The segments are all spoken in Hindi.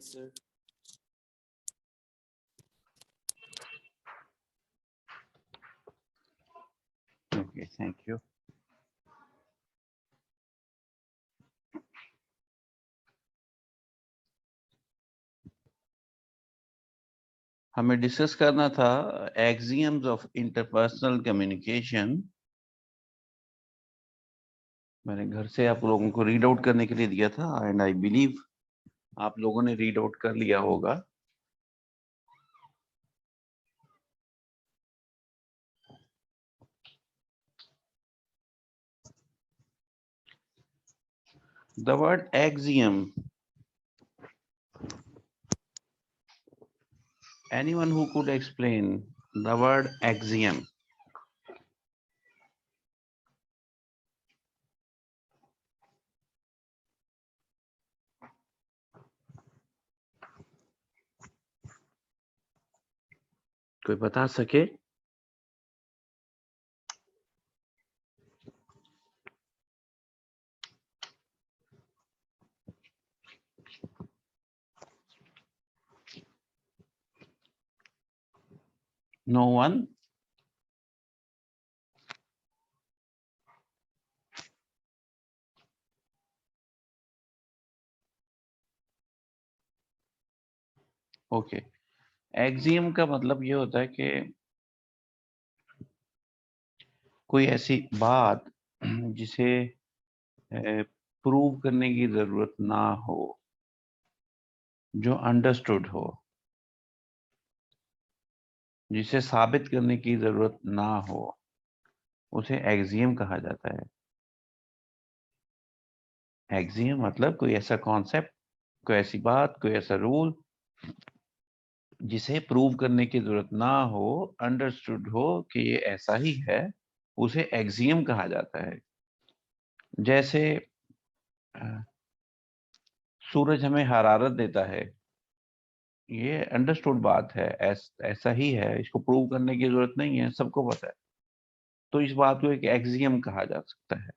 sir. Okay, thank you. हमें डिस्कस करना था एक्सियम्स ऑफ इंटरपर्सनल कम्युनिकेशन। मैंने घर से आप लोगों को रीड आउट करने के लिए दिया था एंड आई बिलीव आप लोगों ने रीड आउट कर लिया होगा। The word axiom. Anyone who could explain the word axiom? कोई बता सके? No one? ओके। एक्सियम का मतलब ये होता है कि कोई ऐसी बात जिसे प्रूव करने की जरूरत ना हो, जो अंडरस्टूड हो, जिसे साबित करने की जरूरत ना हो, उसे एक्सियम कहा जाता है। एक्सियम मतलब कोई ऐसा कॉन्सेप्ट, कोई ऐसी बात, कोई ऐसा रूल जिसे प्रूव करने की जरूरत ना हो, अंडरस्टूड हो कि ये ऐसा ही है, उसे एक्सियम कहा जाता है। जैसे सूरज हमें हरारत देता है, ये अंडरस्टूड बात है, ऐसा ही है, इसको प्रूव करने की जरूरत नहीं है, सबको पता है। तो इस बात को एक एक्सियम कहा जा सकता है।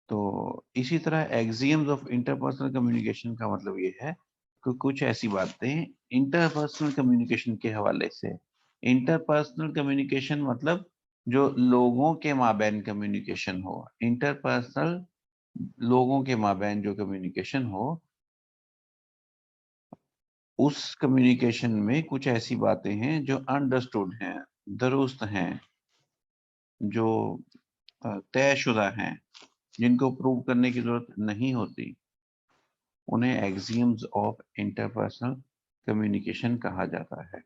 तो इसी तरह एक्सियम्स ऑफ इंटरपर्सनल कम्युनिकेशन का मतलब ये है कि कुछ ऐसी बातें इंटरपर्सनल कम्युनिकेशन के हवाले से, इंटरपर्सनल कम्युनिकेशन मतलब जो लोगों के माबैन कम्युनिकेशन हो, इंटरपर्सनल लोगों के माबैन जो कम्युनिकेशन हो, उस कम्युनिकेशन में कुछ ऐसी बातें हैं जो अंडरस्टूड हैं, दुरुस्त हैं, जो तयशुदा हैं, जिनको प्रूव करने की जरूरत नहीं होती, उन्हें एक्सियम्स ऑफ इंटरपर्सनल कम्युनिकेशन कहा जाता है।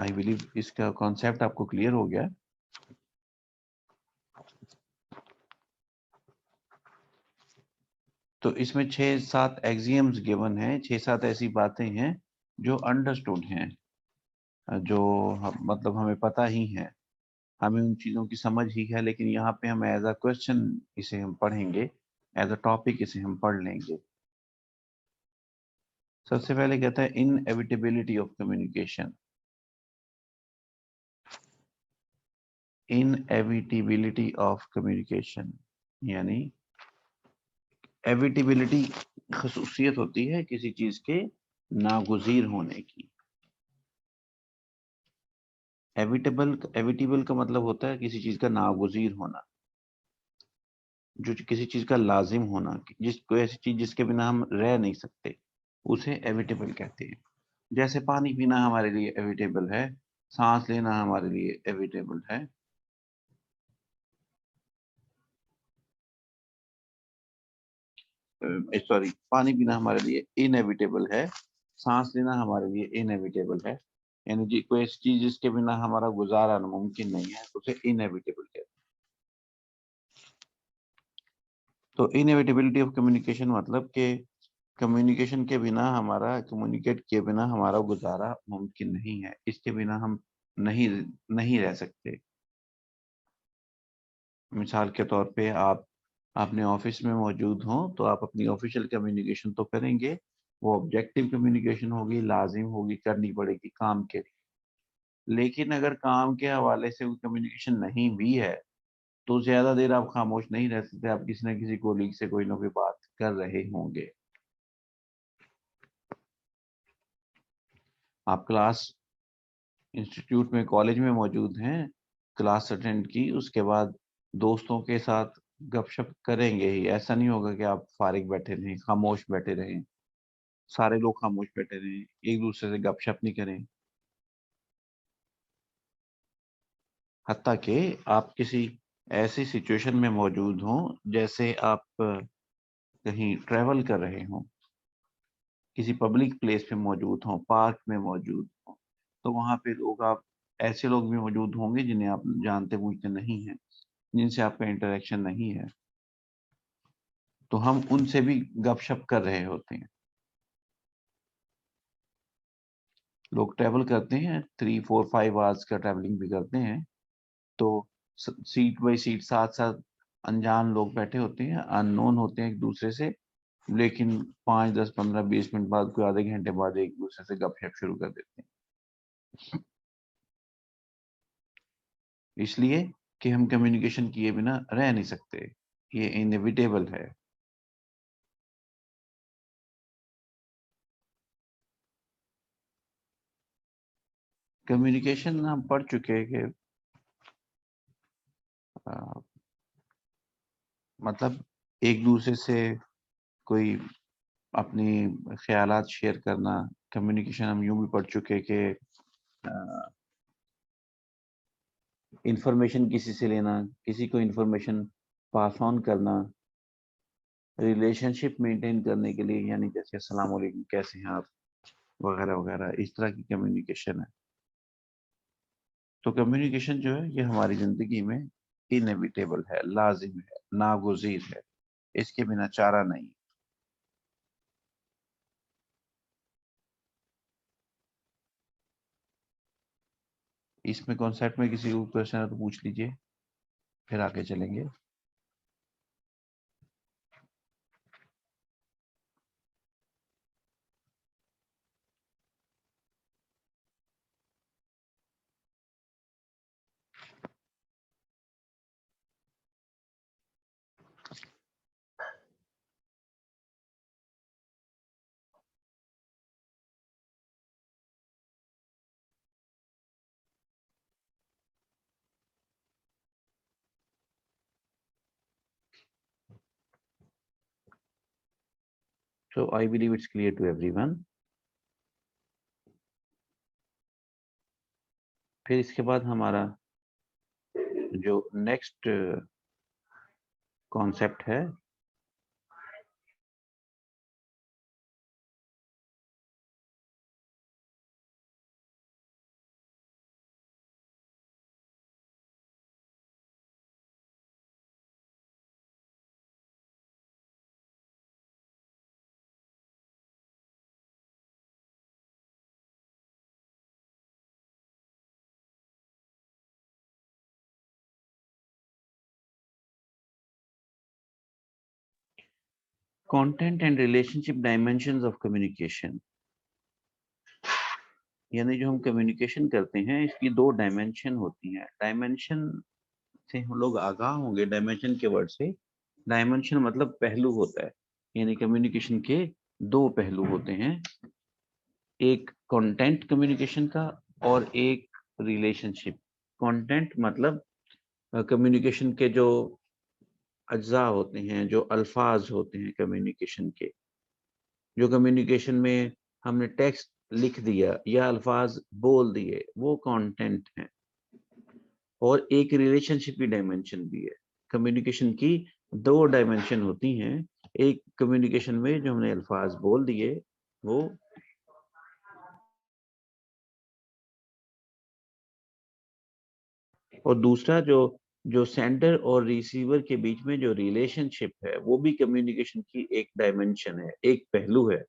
आई बिलीव इसका कॉन्सेप्ट आपको क्लियर हो गया। तो इसमें 6-7 एक्सियम्स गिवन हैं, 6-7 ऐसी बातें हैं जो अंडरस्टूड हैं, जो मतलब हमें पता ही है, हमें उन चीजों की समझ ही है, लेकिन यहाँ पे हम एज अ क्वेश्चन इसे हम पढ़ेंगे, एज अ टॉपिक इसे हम पढ़ लेंगे। सबसे पहले कहता है inevitability of communication. Inevitability of communication यानी एविटेबिलिटी खसूसियत होती है किसी चीज के नागुजीर होने की। एविटेबल का मतलब होता है किसी चीज का नागुजीर होना, जो किसी चीज का लाजिम होना, जिस कोई ऐसी चीज जिसके बिना हम रह नहीं सकते, उसे एविटेबल कहते हैं। जैसे पानी पीना हमारे लिए एविटेबल है, सांस लेना हमारे लिए एविटेबल है। सॉरी, पानी पीना हमारे लिए इनएविटेबल है, सांस लेना हमारे लिए इनएविटेबल है। यानी कि कोई ऐसी चीज जिसके बिना हमारा गुजारा मुमकिन नहीं है, उसे इनएविटेबल कहते हैं। तो इनएविटेबिलिटी ऑफ कम्युनिकेशन मतलब कि कम्युनिकेशन के बिना हमारा, कम्युनिकेट के बिना हमारा गुजारा मुमकिन नहीं है, इसके बिना हम नहीं नहीं रह सकते। मिसाल के तौर पे आप अपने ऑफिस में मौजूद हों तो आप अपनी ऑफिशियल कम्युनिकेशन तो करेंगे, वो ऑब्जेक्टिव कम्युनिकेशन होगी, लाजिम होगी, करनी पड़ेगी काम के लिए। लेकिन अगर काम के हवाले से कोई कम्युनिकेशन नहीं भी है तो ज्यादा देर आप खामोश नहीं रह सकते, आप किसी न किसी कोलीग से कोई ना कोई बात कर रहे होंगे। आप क्लास इंस्टीट्यूट में, कॉलेज में मौजूद हैं, क्लास अटेंड की, उसके बाद दोस्तों के साथ गपशप करेंगे ही। ऐसा नहीं होगा कि आप फारिग बैठे रहें, खामोश बैठे रहें, सारे लोग खामोश बैठे रहें, एक दूसरे से गपशप नहीं करें। हत्ता कि आप किसी ऐसी सिचुएशन में मौजूद हों, जैसे आप कहीं ट्रेवल कर रहे हों, किसी पब्लिक प्लेस पे मौजूद हों, पार्क में मौजूद हों, तो वहां पे लोग, आप ऐसे लोग भी मौजूद होंगे जिन्हें आप जानते बूझते नहीं हैं, जिनसे आपका इंटरेक्शन नहीं है, तो हम उनसे भी गपशप कर रहे होते हैं। लोग ट्रैवल करते हैं, 3 4 5 आवर्स का ट्रैवलिंग भी करते हैं, तो सीट बाई सीट साथ साथ अनजान लोग बैठे होते हैं, अननोन होते हैं एक दूसरे से, लेकिन 5 10 15 20 मिनट बाद, कोई आधे घंटे बाद एक दूसरे से गपशप शुरू कर देते हैं, इसलिए कि हम कम्युनिकेशन किए बिना रह नहीं सकते, ये इनएविटेबल है। कम्युनिकेशन हम पढ़ चुके हैं कि अ, मतलब एक दूसरे से कोई अपनी ख्यालात शेयर करना। कम्युनिकेशन हम यूं भी पढ़ चुके कि इंफॉर्मेशन किसी से लेना, किसी को इंफॉर्मेशन पास ऑन करना, रिलेशनशिप मेंटेन करने के लिए, यानी जैसे अस्सलाम वालेकुम, कैसे हैं आप, वगैरह वगैरह, इस तरह की कम्युनिकेशन है। तो कम्युनिकेशन जो है ये हमारी जिंदगी में इनएविटेबल है, लाजिम है, नागुज़ीर है, इसके बिना चारा नहीं। इसमें कॉन्सेप्ट में किसी को क्वेश्चन है तो पूछ लीजिए, फिर आगे चलेंगे। So I believe it's clear to everyone. फिर इसके बाद हमारा जो नेक्स्ट कॉन्सेप्ट है, content and relationship dimensions of communication. यानी जो हम कम्युनिकेशन करते हैं, इसकी दो डायमेंशन होती हैं। डायमेंशन से हम लोग आगाह होंगे, डायमेंशन के वर्ड से। डायमेंशन मतलब पहलू होता है, यानी कम्युनिकेशन के दो पहलू होते हैं, एक कंटेंट कम्युनिकेशन का और एक रिलेशनशिप। कंटेंट मतलब कम्युनिकेशन के जो अज्जा होते हैं, जो अल्फाज होते हैं कम्युनिकेशन के, जो कम्युनिकेशन में हमने टेक्स्ट लिख दिया या अल्फाज बोल दिए, वो कंटेंट है। और एक रिलेशनशिप की डायमेंशन भी है। कम्युनिकेशन की दो डायमेंशन होती हैं, एक कम्युनिकेशन में जो हमने अल्फाज बोल दिए वो, और दूसरा जो जो सेंडर और रिसीवर के बीच में जो रिलेशनशिप है, वो भी कम्युनिकेशन की एक डायमेंशन है, एक पहलू है।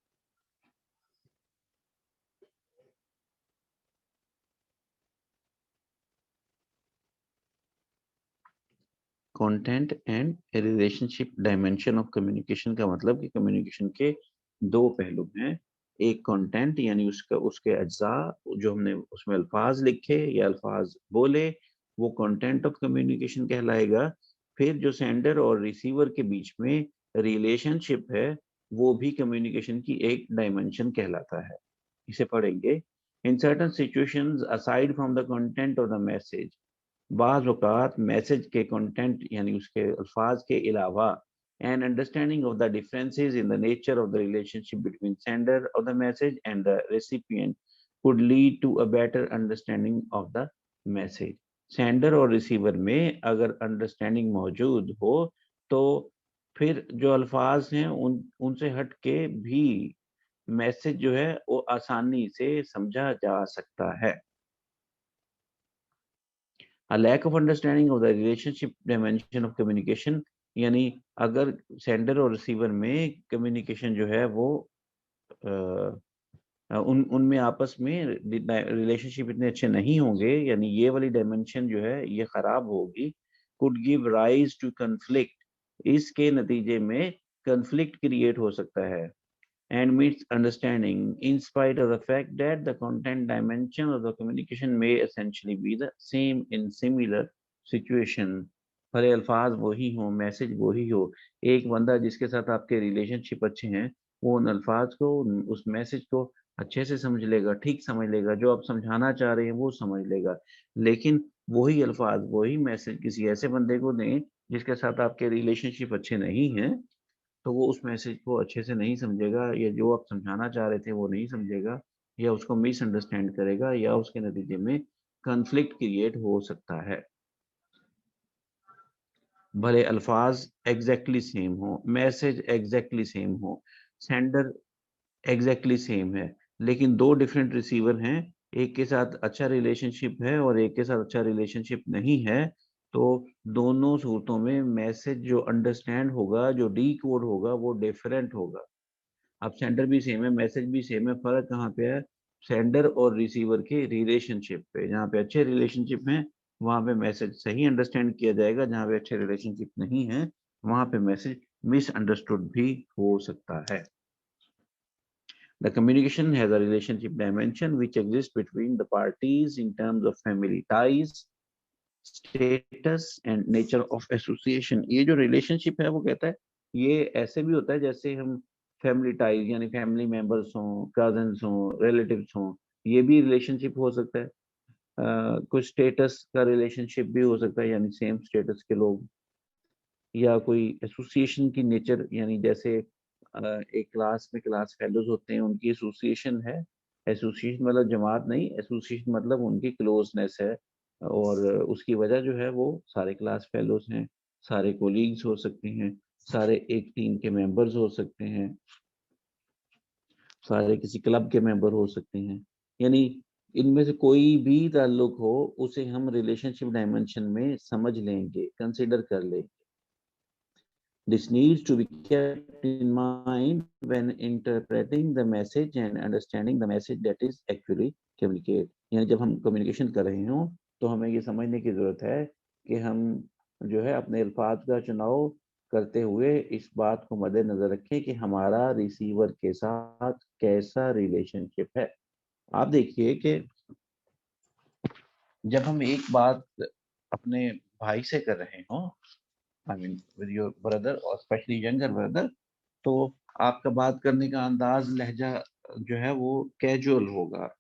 Content and relationship dimension of communication का मतलब कि कम्युनिकेशन के दो पहलू हैं। एक कंटेंट यानी उसका उसके अज्जा, जो हमने उसमें अल्फाज लिखे या अल्फाज बोले, वो कंटेंट ऑफ कम्युनिकेशन कहलाएगा। फिर जो सेंडर और रिसीवर के बीच में रिलेशनशिप है, वो भी कम्युनिकेशन की एक डायमेंशन कहलाता है। इसे पढ़ेंगे। In certain situations aside from the content of the message, बाज़ औक़ात मैसेज के कंटेंट यानी उसके अल्फाज के अलावा, an understanding of the differences in the nature of the relationship between sender of the message and the recipient could lead to a better understanding of the message। Sender और रिसीवर में अगर अंडरस्टैंडिंग मौजूद हो तो फिर जो अल्फाज हैं उनसे हट के भी मैसेज जो है वो आसानी से समझा जा सकता है। A lack of understanding of the relationship dimension of communication, यानी अगर सेंडर और रिसीवर में कम्युनिकेशन जो है वो उनमें आपस में रिलेशनशिप इतने अच्छे नहीं होंगे, यानी ये वाली डायमेंशन जो है ये खराब होगी। Could give rise to conflict, इसके नतीजे में कन्फ्लिक्ट क्रिएट हो सकता है। And misunderstanding, in spite of the fact that the content dimension of the communication may essentially be the same in similar situation। भले अल्फाज वही हो, मैसेज वही हो, एक बंदा जिसके साथ आपके रिलेशनशिप अच्छे हैं, वो उन अल्फाज को, उस मैसेज को अच्छे से समझ लेगा, ठीक समझ लेगा, जो आप समझाना चाह रहे हैं वो समझ लेगा। लेकिन वही अल्फाज, वही मैसेज किसी ऐसे बंदे को दें जिसके साथ आपके रिलेशनशिप अच्छे नहीं हैं, तो वो उस मैसेज को अच्छे से नहीं समझेगा, या जो आप समझाना चाह रहे थे वो नहीं समझेगा, या उसको मिसअंडरस्टैंड करेगा, या उसके नतीजे में कॉन्फ्लिक्ट क्रिएट हो सकता है। भले अल्फाज एग्जैक्टली सेम हो, मैसेज एग्जैक्टली सेम हो, सेंडर एग्जैक्टली सेम है, लेकिन दो डिफरेंट रिसीवर हैं, एक के साथ अच्छा रिलेशनशिप है और एक के साथ अच्छा रिलेशनशिप नहीं है, तो दोनों सूरतों में मैसेज जो अंडरस्टैंड होगा, जो डीकोड होगा, वो डिफरेंट होगा। अब सेंडर भी सेम है, मैसेज भी सेम है, फ़र्क कहाँ पे है? सेंडर और रिसीवर के रिलेशनशिप पे। जहाँ पे अच्छे रिलेशनशिप हैं, वहाँ पे मैसेज सही अंडरस्टैंड किया जाएगा, जहाँ पे अच्छे रिलेशनशिप नहीं है, वहाँ पे मैसेज मिसअंडरस्टूड भी हो सकता है। The communication has a relationship dimension which exists between the parties in terms of family ties, status and nature of association। ये जो रिलेशनशिप है वो कहता है ये ऐसे भी होता है जैसे हम फैमिली टाइज यानी फैमिली मेंबर्स हों, कजन्स हों, रिलेटिव्स हों, ये भी रिलेशनशिप हो सकता है। कुछ स्टेटस का रिलेशनशिप भी हो सकता है, यानी सेम स्टेटस के लोग, या कोई एसोसिएशन की नेचर, यानी जैसे एक क्लास में क्लास फेलोज होते हैं, उनकी एसोसिएशन है। एसोसिएशन मतलब जमात नहीं, एसोसिएशन मतलब उनकी क्लोजनेस है, और उसकी वजह जो है वो सारे क्लास फेलोज हैं, सारे कोलीग्स हो सकते हैं, सारे एक टीम के मेंबर्स हो सकते हैं, सारे किसी क्लब के मेंबर हो सकते हैं, यानी इनमें से कोई भी ताल्लुक हो, उसे हम रिलेशनशिप डायमेंशन में समझ लेंगे, कंसिडर कर लेंगे। This needs to be kept in mind when interpreting the message and understanding the message that is actually communicate। यानी जब हम कम्युनिकेशन कर रहे हों तो हमें ये समझने की ज़रूरत है कि हम जो है अपने अल्फाज का चुनाव करते हुए इस बात को मद्देनज़र रखें कि हमारा रिसीवर के साथ कैसा रिलेशनशिप है। आप देखिए कि जब हम एक बात अपने भाई से कर रहे हों, I mean with your brother और स्पेशली यंगर ब्रदर, तो आपका बात करने का अंदाज, लहजा जो है वो कैजुअल होगा,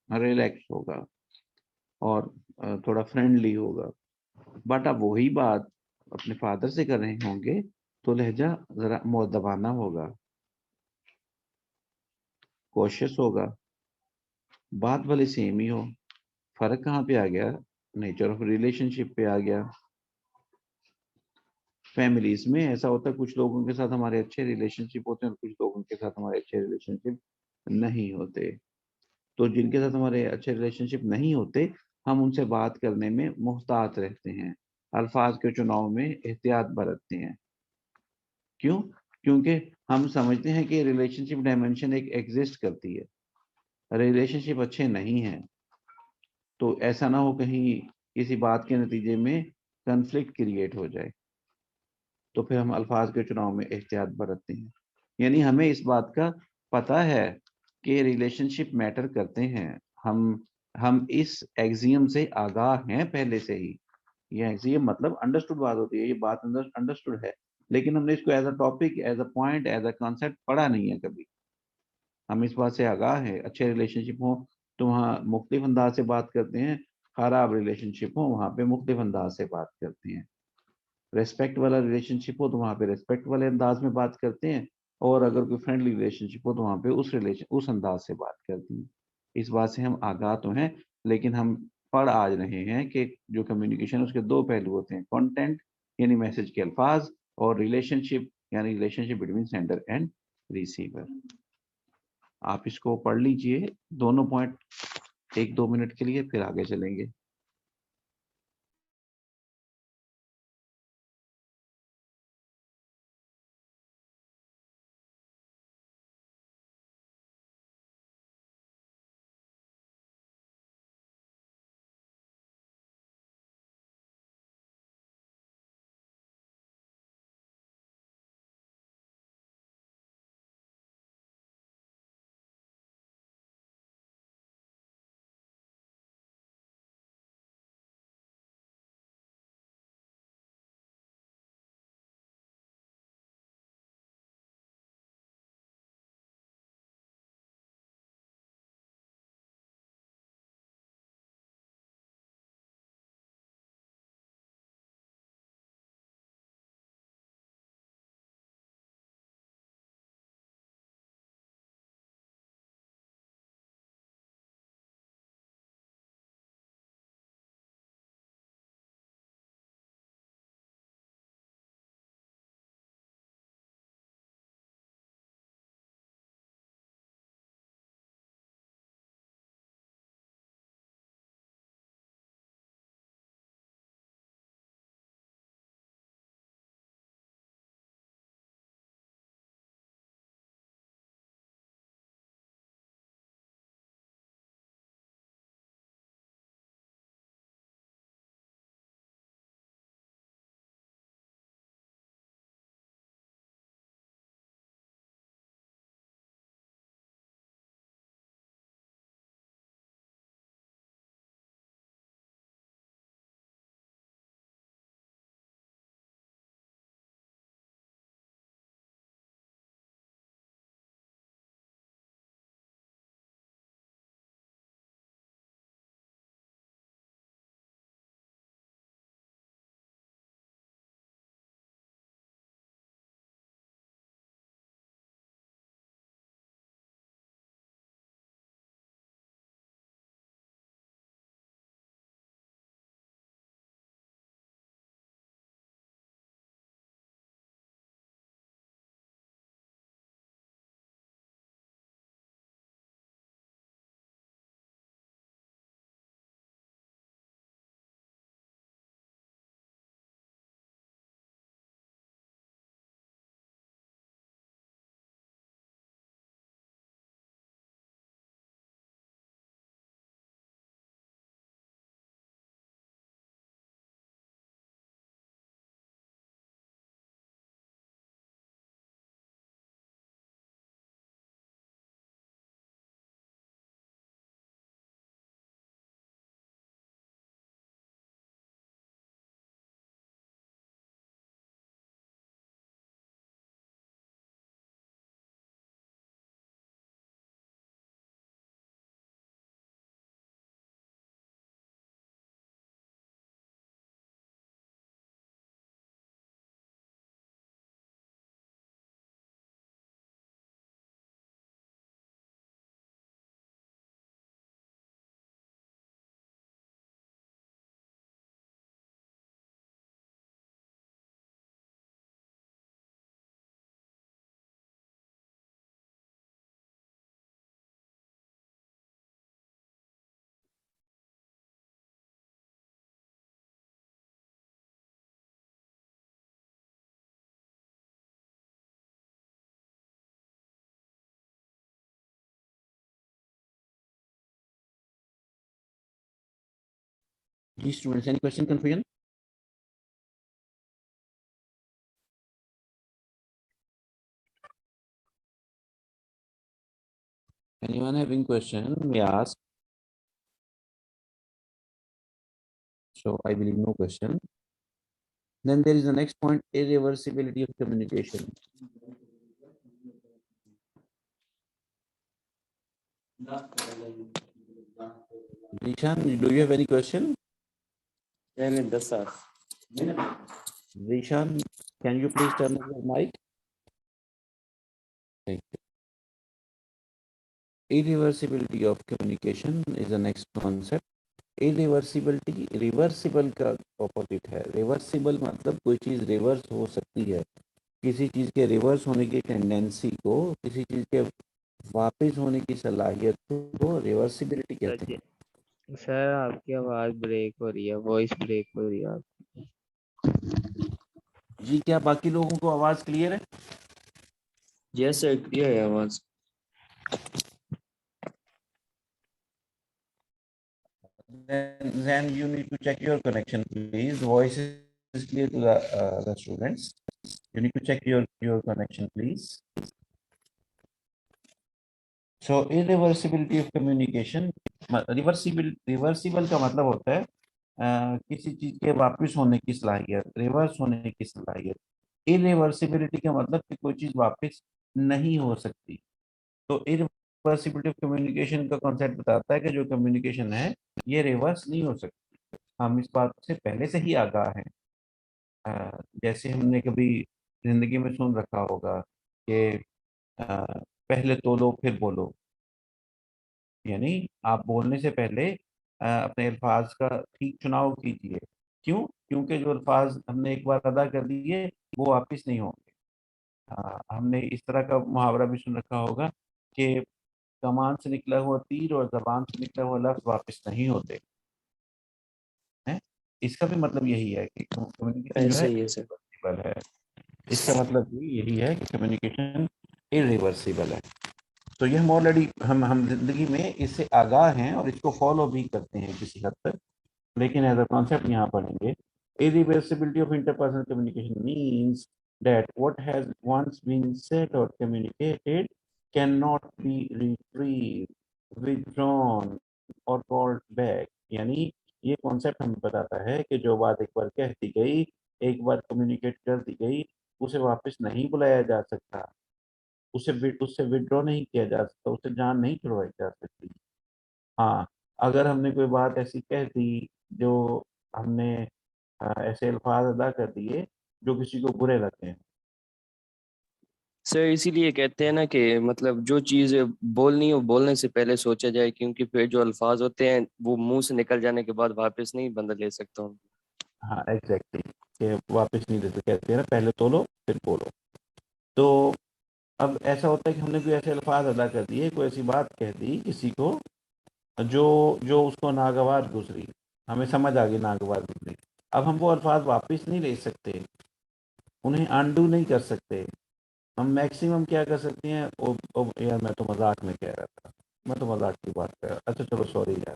रिलैक्स होगा, और थोड़ा फ्रेंडली होगा। बट आप वही बात अपने फादर से कर रहे होंगे तो लहजा जरा मुअद्दबाना होगा, कॉशियस होगा। बात भले सेम ही हो, फर्क कहाँ पे आ गया? नेचर ऑफ रिलेशनशिप पे आ गया। फैमिलीज में ऐसा होता है, कुछ लोगों के साथ हमारे अच्छे रिलेशनशिप होते हैं और कुछ लोगों के साथ हमारे अच्छे रिलेशनशिप नहीं होते। तो जिनके साथ हमारे अच्छे रिलेशनशिप नहीं होते, हम उनसे बात करने में मुहतात रहते हैं, अल्फाज के चुनाव में एहतियात बरतते हैं। क्यों? क्योंकि हम समझते हैं कि रिलेशनशिप डायमेंशन एक एग्जिस्ट करती है। रिलेशनशिप अच्छे नहीं हैं, तो ऐसा ना हो कहीं किसी बात के नतीजे में कॉन्फ्लिक्ट क्रिएट हो जाए। तो फिर हम अल्फाज के चुनाव में एहतियात बरतते हैं। यानी हमें इस बात का पता है कि रिलेशनशिप मैटर करते हैं। हम इस एक्सियम से आगाह हैं पहले से ही। ये एक्सियम मतलब अंडरस्टूड बात होती है, ये बात अंडरस्टूड है, लेकिन हमने इसको as a topic, as a point, as a concept पढ़ा नहीं है कभी। हम इस बात से आगाह है, अच्छे रिलेशनशिप हो तो वहाँ मुख्तलिफ अंदाज से बात करते हैं, खराब रिलेशनशिप हो वहाँ पे मुख्तलिफ अंदाज से बात करते हैं। रेस्पेक्ट वाला रिलेशनशिप हो तो वहाँ पे रेस्पेक्ट वाले अंदाज में बात करते हैं, और अगर कोई फ्रेंडली रिलेशनशिप हो तो वहाँ पे उस अंदाज से बात करते हैं। इस बात से हम आगाह तो हैं, लेकिन हम पढ़ आज रहे हैं कि जो कम्युनिकेशन उसके दो पहलू होते हैं, कंटेंट यानी मैसेज के अल्फाज, और रिलेशनशिप यानी relationship between sender and receiver. आप इसको पढ़ लीजिए दोनों पॉइंट 1-2 मिनट के लिए, फिर आगे चलेंगे। जी students, any question, confusion? Anyone having question may ask. So I believe no question. Then there is the next point, irreversibility of communication. Zishan, do you have any question? Zishan, can you please turn on your mic? Thank you. Irreversibility of communication is the next concept. Irreversibility, reversible का ऑपोजिट है। रिवर्सिबल मतलब कोई चीज रिवर्स हो सकती है, किसी चीज के रिवर्स होने की टेंडेंसी को, किसी चीज के वापस होने की सलाहियत को रिवर्सिबिलिटी कहते हैं। सर आपकी आवाज ब्रेक हो रही है, वॉइस ब्रेक हो रही है आपकी। जी, क्या बाकी लोगों को आवाज क्लियर है? यस सर, क्लियर है आवाज। Then you need to check your connection, please. Voice is clear to the students. You need to check your connection, please. So irreversibility of communication, reversible का मतलब होता है किसी चीज के वापस होने की सलाहियत, रिवर्स होने की सलाहियत। इरिवर्सिबिलिटी का मतलब कि कोई चीज वापस नहीं हो सकती। तो इरिवर्सिबिलिटी ऑफ कम्युनिकेशन का कॉन्सेप्ट बताता है कि जो कम्युनिकेशन है ये रिवर्स नहीं हो सकती। हम इस बात से पहले से ही आगाह हैं। जैसे हमने कभी जिंदगी में सुन रखा होगा कि पहले तोलो फिर बोलो, यानी आप बोलने से पहले अपने अल्फाज का ठीक चुनाव कीजिए। क्यों? क्योंकि जो अल्फाज हमने एक बार अदा कर दिए वो वापस नहीं होंगे। हमने इस तरह का मुहावरा भी सुन रखा होगा कि कमान से निकला हुआ तीर और जबान से निकला हुआ लफ्ज वापस नहीं होते हैं। इसका भी मतलब यही है कि कम्युनिकेशन जो ऐसे है ही है सर। irreversible है। इसका मतलब भी यही है कि कम्युनिकेशन इरिवर्सिबल है। तो ये हम ऑलरेडी हम जिंदगी में इससे आगाह हैं और इसको फॉलो भी करते हैं किसी हद तक, लेकिन एज अ कॉन्सेप्ट यहाँ पढ़ेंगे। Irreversibility of interpersonal communication means that what has once been said or communicated cannot be retrieved, withdrawn or called back। यानी ये कॉन्सेप्ट हमें बताता है कि जो बात एक बार कह दी गई, एक बार कम्युनिकेट कर दी गई, उसे वापस नहीं बुलाया जा सकता, उससे विड्रॉ नहीं किया जा सकता, उससे जान नहीं छुड़वाई जा सकती। हाँ, अगर हमने कोई बात ऐसी कह दी जो हमने ऐसे अल्फाज अदा कर दिए जो किसी को बुरे लगते हैं। सर इसीलिए कहते हैं ना कि मतलब जो चीज बोलनी हो बोलने से पहले सोचा जाए, क्योंकि फिर जो अल्फाज होते हैं वो मुंह से निकल जाने के बाद वापस नहीं बंदा ले सकता हूँ। हाँ एग्जैक्टली, कि वापस नहीं देते, कहते हैं ना पहले तोलो फिर बोलो। तो अब ऐसा होता है कि हमने कोई ऐसे अल्फाज अदा कर दिए, कोई ऐसी बात कह दी किसी को जो जो उसको नागवार गुजरी, हमें समझ आ गई नागवार गुजरी। अब हम वो अल्फाज वापस नहीं ले सकते, उन्हें अनडू नहीं कर सकते। हम मैक्सिमम क्या कर सकते हैं, यार मैं तो मजाक में कह रहा था, मैं तो मजाक की बात कर रहा था, अच्छा चलो सॉरी यार,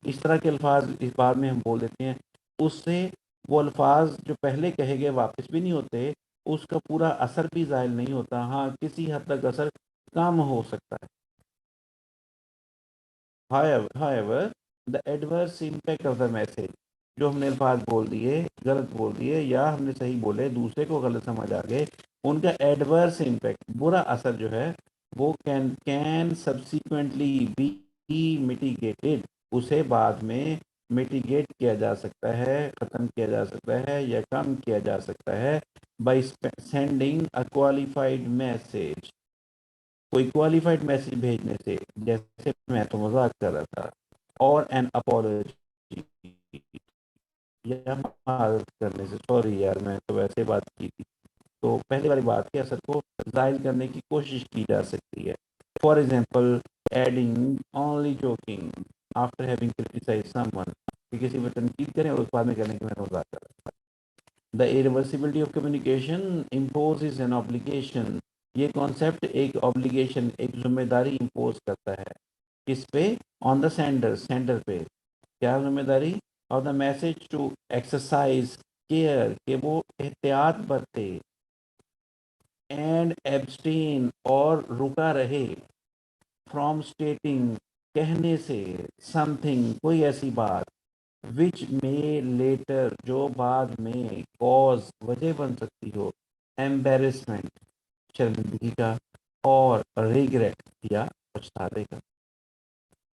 इस तरह के अल्फाज इस बात में हम बोल देते हैं। उससे वो अल्फाज जो पहले कहे गए वापस भी नहीं होते, उसका पूरा असर भी ज़ाहिर नहीं होता। हाँ, किसी हद तक असर कम हो सकता है। However, the adverse impact of the message, जो हमने अल्फाज बोल दिए, गलत बोल दिए या हमने सही बोले, दूसरे को गलत समझ आ गए, उनका एडवर्स इम्पैक्ट, बुरा असर जो है वो कैन सब्सिक्वेंटली बी मिटिगेटेड, उसे बाद में मिटिगेट किया जा सकता है, ख़त्म किया जा सकता है या कम किया जा सकता है by sending a qualified message, कोई क्वालिफाइड मैसेज भेजने से, जैसे मैं तो मजाक कर रहा था, और एन अपॉलॉजी, या माफ करने से, सॉरी यार मैं तो वैसे बात की थी। तो पहले वाली बात के असर को जाहिर करने की कोशिश की जा सकती है। For example, adding only joking after having criticize someone, कि किसी पर तनकीद करें और उस बाद में कहने की मैं मजाक कर रहा था। The irreversibility of communication impose an obligation, ये कॉन्सेप्ट एक ऑब्लिगेशन, एक जिम्मेदारी इम्पोज करता है। किस पे? ऑन द सेंडर, सेंडर पे। क्या जिम्मेदारी? Of the message to exercise care, कि वो एहतियात बरते, एंड एब्सटेन, और रुका रहे, फ्रॉम स्टेटिंग, कहने से, समथिंग, कोई ऐसी बात, विच में लेटर, जो बाद में, कॉज, वजह बन सकती हो, एम्बेरसमेंट, शर्मिंदगी का, और रिग्रेट, या पछतावे का।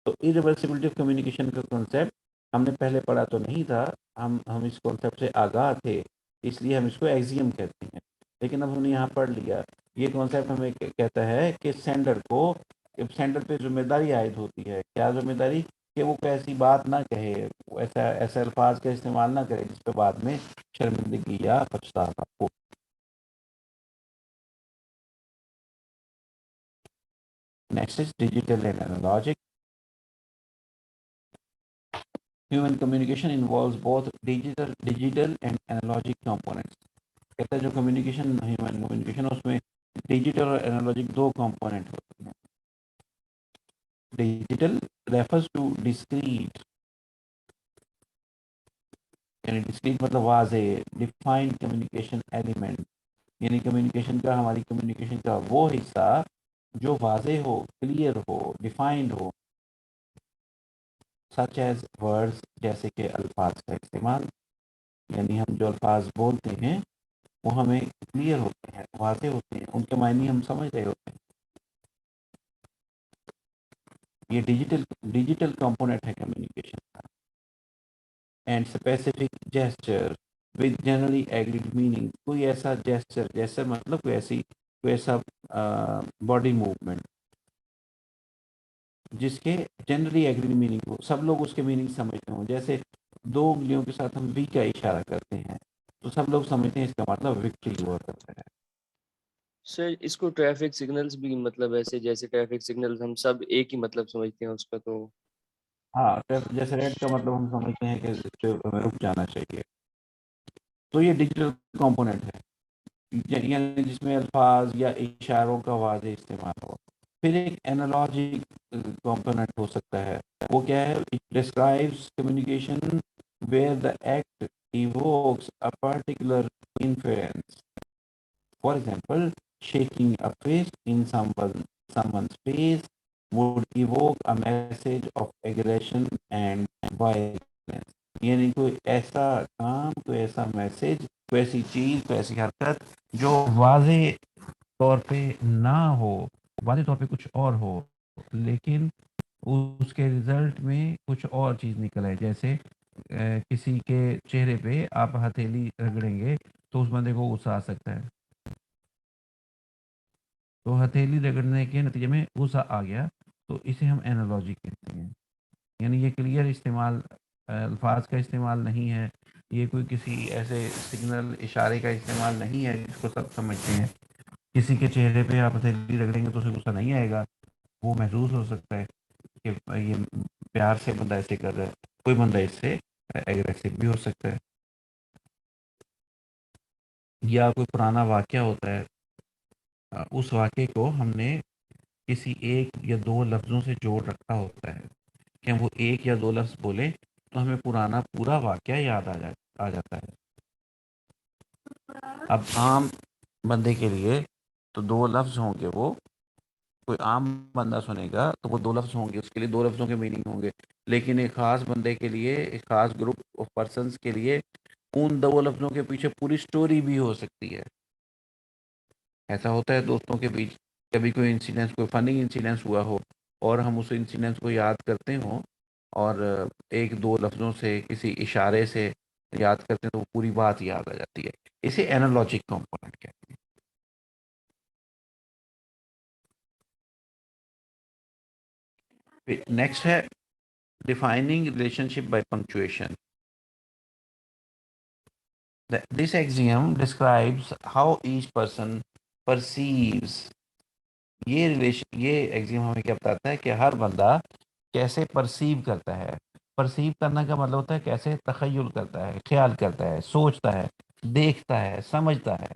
तो इरिवर्सिबिलिटी ऑफ कम्युनिकेशन का कॉन्सेप्ट हमने पहले पढ़ा तो नहीं था, हम इस कॉन्सेप्ट से आगाह थे, इसलिए हम इसको एक्सियम कहते हैं, लेकिन अब हमने यहाँ पढ़ लिया। ये कॉन्सेप्ट हमें कहता है कि सेंडर पे जिम्मेदारी आयद होती है। क्या जिम्मेदारी? कि वो कैसी बात ना कहे, ऐसा ऐसा अल्फाज का इस्तेमाल ना करे जिस पे बाद में शर्मिंदगी या पछतावा हो। Next is digital and analogic. Human communication involves both digital and analogic components. कहता है जो कम्युनिकेशन, ह्यूमन कम्युनिकेशन, उसमें डिजिटल और एनालॉजिक दो कंपोनेंट होते हैं। डिजिटल रेफर्स टू डिस्क्रीट, यानी डिस्क्रीट मतलब वाजे, डिफाइंड कम्युनिकेशन एलिमेंट, यानी कम्युनिकेशन का, हमारी कम्युनिकेशन का वो हिस्सा जो वाजे हो, क्लियर हो, डिफाइंड हो, सच एज वर्ड्स, जैसे कि अल्फाज का इस्तेमाल, यानी हम जो अल्फाज बोलते हैं वो हमें क्लियर होते हैं, वाजे होते हैं, उनके मायने हम समझ रहे होते हैं। ये डिजिटल कंपोनेंट है कम्युनिकेशन का। And specific gesture with generally agreed meaning, कोई ऐसा जेस्चर, जैसे मतलब कोई ऐसा बॉडी मूवमेंट जिसके जनरली एग्रीड मीनिंग हो, सब लोग उसके मीनिंग समझते हो। जैसे दो उंगलियों के साथ हम वी का इशारा करते हैं तो सब लोग समझते हैं इसका मतलब विक्ट्री हुआ करता है। सर इसको ट्रैफिक सिग्नल्स भी मतलब ऐसे, जैसे ट्रैफिक सिग्नल्स हम सब एक ही मतलब समझते हैं उसका, तो हाँ, जैसे रेड का मतलब हम समझते हैं कि हमें रुक जाना चाहिए, तो ये डिजिटल कंपोनेंट है, यानी जिसमें अल्फाज या इशारों का वाज़ेह इस्तेमाल हो। फिर एक एनालॉजिक कंपोनेंट हो सकता है, वो क्या है? It describes communication where the act evokes a particular inference. For example, shaking a fist in someone's face would evoke a message of aggression and violence. यानी कोई ऐसा काम, कोई ऐसा मैसेज, कोई ऐसी चीज, कोई ऐसी हरकत जो वाजे तौर पे ना हो, वाजे तौर पे कुछ और हो, लेकिन उसके रिजल्ट में कुछ और चीज निकल आए। जैसे किसी के चेहरे पे आप हथेली रगड़ेंगे तो उस बंदे को गुस्सा आ सकता है, तो हथेली रगड़ने के नतीजे में गुस्सा आ गया, तो इसे हम एनालॉजी कहते हैं। यानी ये क्लियर इस्तेमाल, अल्फाज का इस्तेमाल नहीं है, ये कोई किसी ऐसे सिग्नल, इशारे का इस्तेमाल नहीं है जिसको सब समझते हैं। किसी के चेहरे पे आप हथेली रगड़ेंगे तो उसे गुस्सा नहीं आएगा, वो महसूस हो सकता है कि ये प्यार से बंदा ऐसे कर रहा है, कोई बंदा इससे एग्रेसिव भी हो सकता है। या कोई पुराना वाकया होता है, उस वाकये को हमने किसी एक या दो लफ्ज़ों से जोड़ रखा होता है कि हम वो एक या दो लफ्ज़ बोले तो हमें पुराना पूरा वाकया याद आ जाता है। अब आम बंदे के लिए तो दो लफ्ज़ होंगे, वो कोई आम बंदा सुनेगा तो वो दो लफ्ज़ होंगे, उसके लिए दो लफ्ज़ों के मीनिंग होंगे, लेकिन एक ख़ास बंदे के लिए, एक ख़ास ग्रुप ऑफ पर्सन्स के लिए उन दो लफ्ज़ों के पीछे पूरी स्टोरी भी हो सकती है। ऐसा होता है दोस्तों के बीच, कभी कोई इंसिडेंस, कोई फनी इंसिडेंस हुआ हो और हम उस इंसिडेंस को याद करते हो और एक दो लफ्ज़ों से, किसी इशारे से याद करते हैं तो वो पूरी बात याद आ जाती है। इसे एनालॉजिक कंपोनेंट कहते हैं। नेक्स्ट है defining relationship by punctuation. This axiom describes how each person perceives, ये एग्जीम हमें क्या बताता है कि हर बंदा कैसे परसीव करता है। परसीव करना का मतलब होता है कैसे तखय्युल करता है, ख्याल करता है, सोचता है, देखता है, समझता है।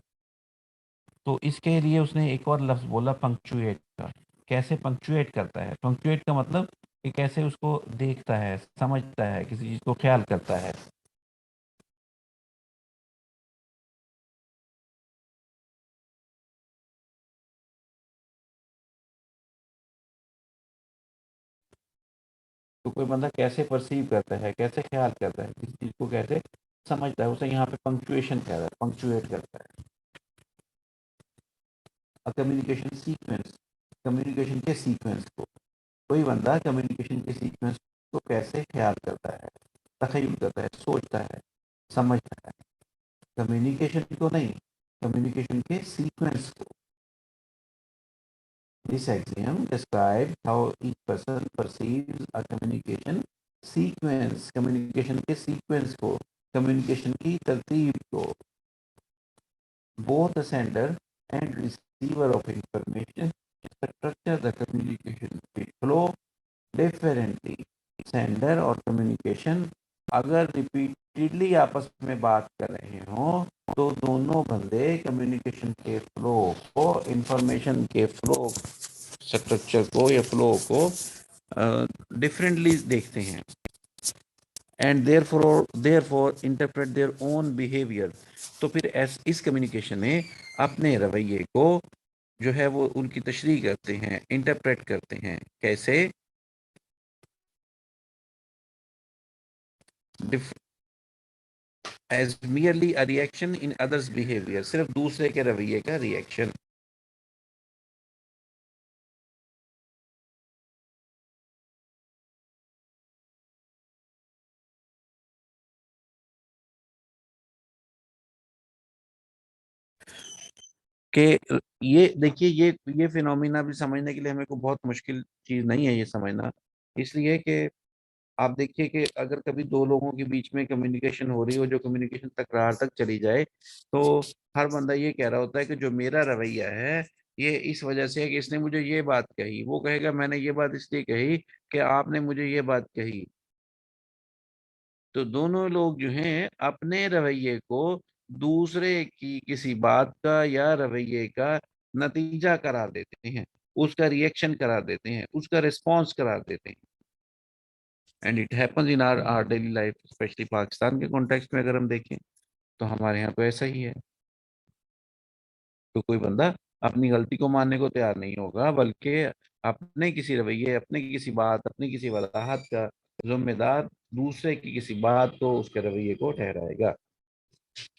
तो इसके लिए उसने एक और लफ्ज़ बोला पंक्चुएट का। कैसे पंक्चुएट करता है? पंक्चुएट का मतलब कि कैसे उसको देखता है, समझता है, किसी चीज़ को ख्याल करता है। तो कोई बंदा कैसे परसीव करता है, कैसे ख्याल करता है, किसी चीज को कैसे समझता है, उसे यहाँ पे पंक्चुएशन कह रहा है, पंक्चुएट करता है। कम्युनिकेशन सीक्वेंस, कम्युनिकेशन के सीक्वेंस को, कोई बंदा कम्युनिकेशन के सीक्वेंस को कैसे ख्याल करता है, तखय्युल करता है, सोचता है, समझता है। कम्युनिकेशन को नहीं, कम्युनिकेशन के सीक्वेंस को। This axiom describes how each person perceives a communication sequence, communication के sequence को, communication की तरतीब को। Both the sender and receiver of information structure the communication flow differently. Sender और communication अगर रिपीटेडली आपस में बात कर रहे हो तो दोनों बंदे कम्युनिकेशन के फ्लो को, इंफॉर्मेशन के फ्लो स्ट्रक्चर को या फ्लो को डिफरेंटली देखते हैं, and therefore interpret their own behaviour. तो फिर इस कम्युनिकेशन में अपने रवैये को जो है वो उनकी तशरीह करते हैं, इंटरप्रेट करते हैं। कैसे? As merely a reaction in others behaviour, सिर्फ दूसरे के रवैये का रिएक्शन। कि ये देखिए, ये फिनोमिना भी समझने के लिए हमें को बहुत मुश्किल चीज नहीं है ये समझना, इसलिए कि आप देखिए कि अगर कभी दो लोगों के बीच में कम्युनिकेशन हो रही हो, जो कम्युनिकेशन तकरार तक चली जाए, तो हर बंदा ये कह रहा होता है कि जो मेरा रवैया है ये इस वजह से है कि इसने मुझे ये बात कही, वो कहेगा मैंने ये बात इसलिए कही कि आपने मुझे ये बात कही। तो दोनों लोग जो हैं अपने रवैये को दूसरे की किसी बात का या रवैये का नतीजा करार देते हैं, उसका रिएक्शन करार देते हैं, उसका रिस्पॉन्स करार देते हैं। And it happens in our daily life, specially Pakistan के कॉन्टेक्स्ट में अगर हम देखें तो हमारे यहाँ तो ऐसा ही है। तो कोई बंदा अपनी गलती को मानने को तैयार नहीं होगा, बल्कि अपने किसी रवैये, अपने किसी बात, अपनी किसी वजाहत का जिम्मेदार दूसरे की किसी बात को, उसके रवैये को ठहराएगा।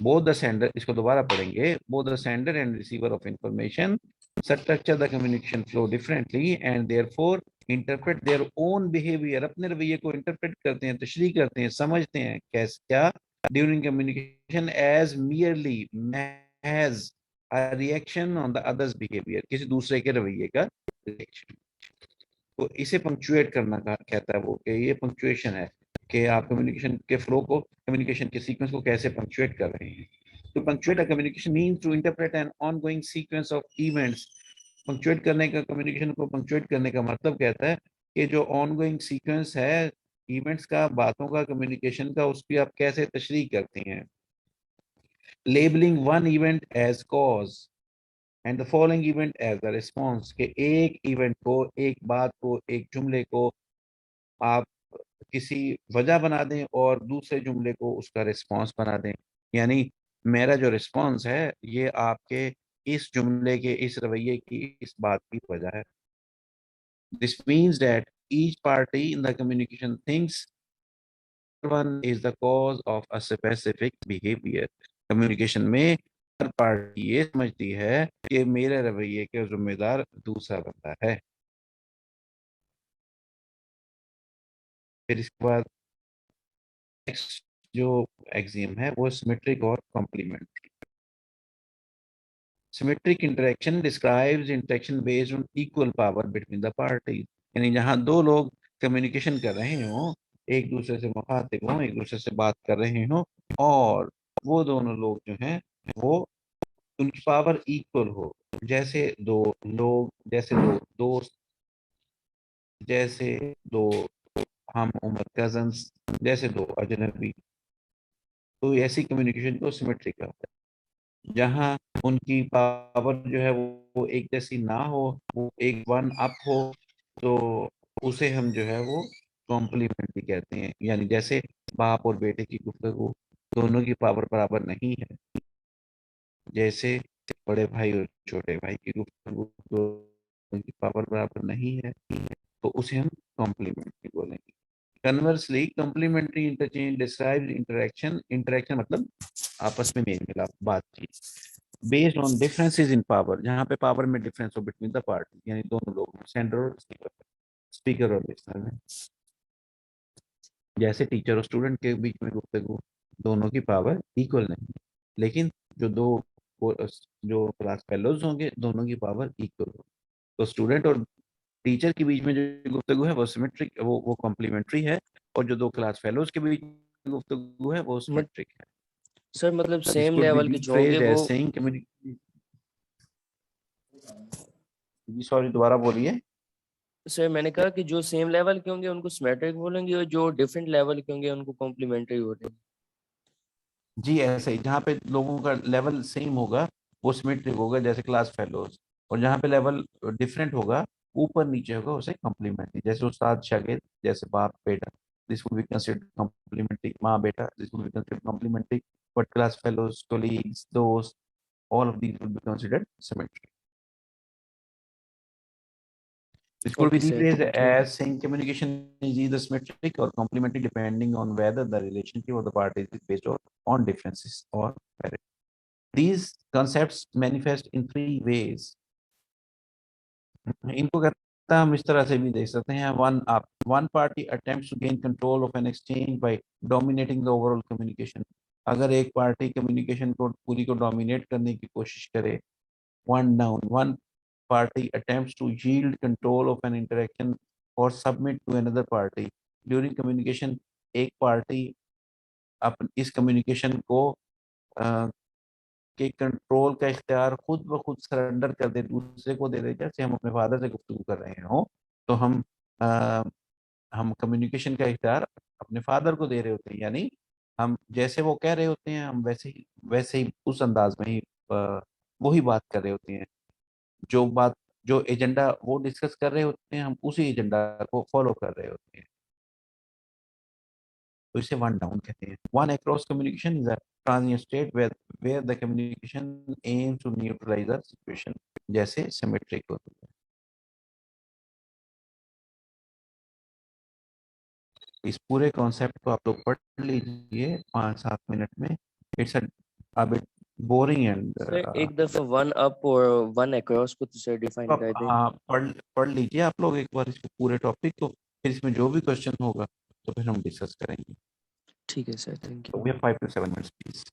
बोथ द सेंडर, इसको दोबारा पढ़ेंगे, both the sender and receiver of information structure the communication flow differently and therefore interpret their own behaviour, अपने रवैये को इंटरप्रेट करते हैं, तशरीह करते हैं, समझते हैं कैसे, क्या, during communication as merely as a reaction on the others behaviour, किसी दूसरे के रवैये का रिएक्शन। तो इसे पंक्चुएट करना का कहता है वो, कि ये पंक्चुएशन है कि आप कम्युनिकेशन के फ्लो को, कम्युनिकेशन के सीक्वेंस को कैसे पंक्चुएट कर रहे हैं। तो punctuate a communication means to interpret an ongoing sequence of events. Punctuate करने का, कम्युनिकेशन को पंक्चुएट करने का मतलब कहता है कि जो ऑनगोइंग सीक्वेंस है इवेंट्स का, बातों का, कम्युनिकेशन का, उसकी आप कैसे तशरीह करते हैं। Labelling one event as cause and the following event as the response, के एक इवेंट को, एक बात को, एक जुमले को आप किसी वजह बना दें और दूसरे जुमले को उसका रिस्पॉन्स बना दें। यानी मेरा जो रिस्पॉन्स है ये आपके इस जुमले के, इस रवैये की, इस बात की वजह है। This means that each party in the communication thinks one is the cause of a specific behaviour. Communication में हर पार्टी ये समझती है कि मेरे रवैये के जिम्मेदार दूसरा बंदा है। फिर इसके बाद नेक्स्ट जो एक्सियम है वो सिमेट्रिक और complement. Symmetric interaction describes interaction based on equal power between the parties। यानी जहां दो लोग कम्युनिकेशन कर रहे हो, एक दूसरे से मुखातिब हो, एक दूसरे से बात कर रहे हो, और वो दोनों लोग जो हैं वो, उनकी पावर इक्वल हो। जैसे दो लोग, जैसे दो दोस्त, जैसे दो हम उम्र कजन्स, जैसे दो अजनबी। तो ऐसी कम्युनिकेशन को सिमेट्रिक कहते हैं। जहाँ उनकी पावर जो है वो एक जैसी ना हो, वो एक वन अप हो, तो उसे हम जो है वो कॉम्प्लीमेंट्री कहते हैं। यानी जैसे बाप और बेटे की गुफ्तगू, दोनों की पावर बराबर नहीं है, जैसे बड़े भाई और छोटे भाई की गुफ्तगू, दोनों की पावर बराबर नहीं है, तो उसे हम कॉम्प्लीमेंट्री बोलेंगे। Conversely complementary interchange describes interaction, interaction मतलब आपस में मेल मिलाप, बातचीत, based on differences in power, जहाँ पे पावर में डिफरेंस हो बिटवीन द पार्टी, यानी दोनों लोग, सेंडर और स्पीकर और लिसनर में। जैसे टीचर और स्टूडेंट के बीच में गुफ्तगू, दोनों की पावर इक्वल नहीं है, लेकिन जो दो जो क्लास फेलोज होंगे दोनों की पावर इक्वल होगी। तो स्टूडेंट और टीचर के बीच में जो गुफ्तगू है वो सिमेट्रिक, वो कॉम्प्लीमेंट्री है, और जो दो क्लास फेलोज के बीच में गुफ्तगू है वो मत, सिमेट्रिक है। सर मतलब this same could be level के जो होंगे rephrased वो, as saying communication। जी सॉरी, दोबारा बोलिए। सर मैंने कहा कि जो सेम लेवल के होंगे उनको सिमेट्रिक बोलेंगे और जो डिफरेंट लेवल के होंगे उनको कॉम्प्लीमेंट्री बोलेंगे। जी ऐसे ही, जहाँ पे लोगों का लेवल सेम होगा वो सिमेट्रिक होगा, जैसे क्लास फेलोज, और जहाँ पे लेवल डिफरेंट होगा, ऊपर नीचे होगा, उसे कॉम्प्लीमेंट्री, जैसे उस्ताद शागिर्द, जैसे बाप बेटा, this would be considered complementary, माँ बेटा, this would be considered complementary, but class fellows, colleagues, दोस्त, all of these will be considered symmetry. This could be okay sir, rephrased thank you. as saying communication is either symmetric or complementary depending on whether the relationship of the parties is based on differences or parity. These concepts manifest in three ways. इनको करता हम इस तरह से भी देख सकते हैं। One party attempts to gain control of an exchange by dominating the overall communication. अगर एक पार्टी कम्युनिकेशन को पूरी को डोमिनेट करने की कोशिश करे, one party attempts to yield control of an interaction or submit to another party during communication, एक पार्टी अपन इस कम्युनिकेशन को के कंट्रोल का इख्तियार खुद ब खुद सरेंडर कर दे, दूसरे को दे दे। जैसे हम अपने फादर से गुफ्तगू कर रहे हो, तो हम कम्युनिकेशन का इख्तियार अपने फादर को दे रहे होते हैं, यानी हम जैसे वो कह रहे होते हैं हम वैसे ही उस अंदाज में ही वही बात कर रहे होते हैं। जो बात, जो एजेंडा वो डिस्कस कर रहे होते हैं, हम उसी एजेंडा को फॉलो कर रहे होते हैं। तो इसे वन डाउन कहते हैं। One across communication is a transient state where the communication aims to neutralise the situation, जैसे सिमेट्रिक होती है। इस पूरे कॉन्सेप्ट को आप लोग पढ़ लीजिए 5-7 मिनट में। It's a bit boring and sir एक दफा वन अप और वन अक्रॉस को तो सर डिफाइन आप कर दें। हाँ, पढ़ पढ़ लीजिए आप लोग एक बार इसको पूरे टॉपिक को, फिर इसमें जो भी क्वेश्चन होगा तो फिर हम डिस्कस करेंगे। ठीक है sir, thank So you. we have 5 to 7 minutes, please.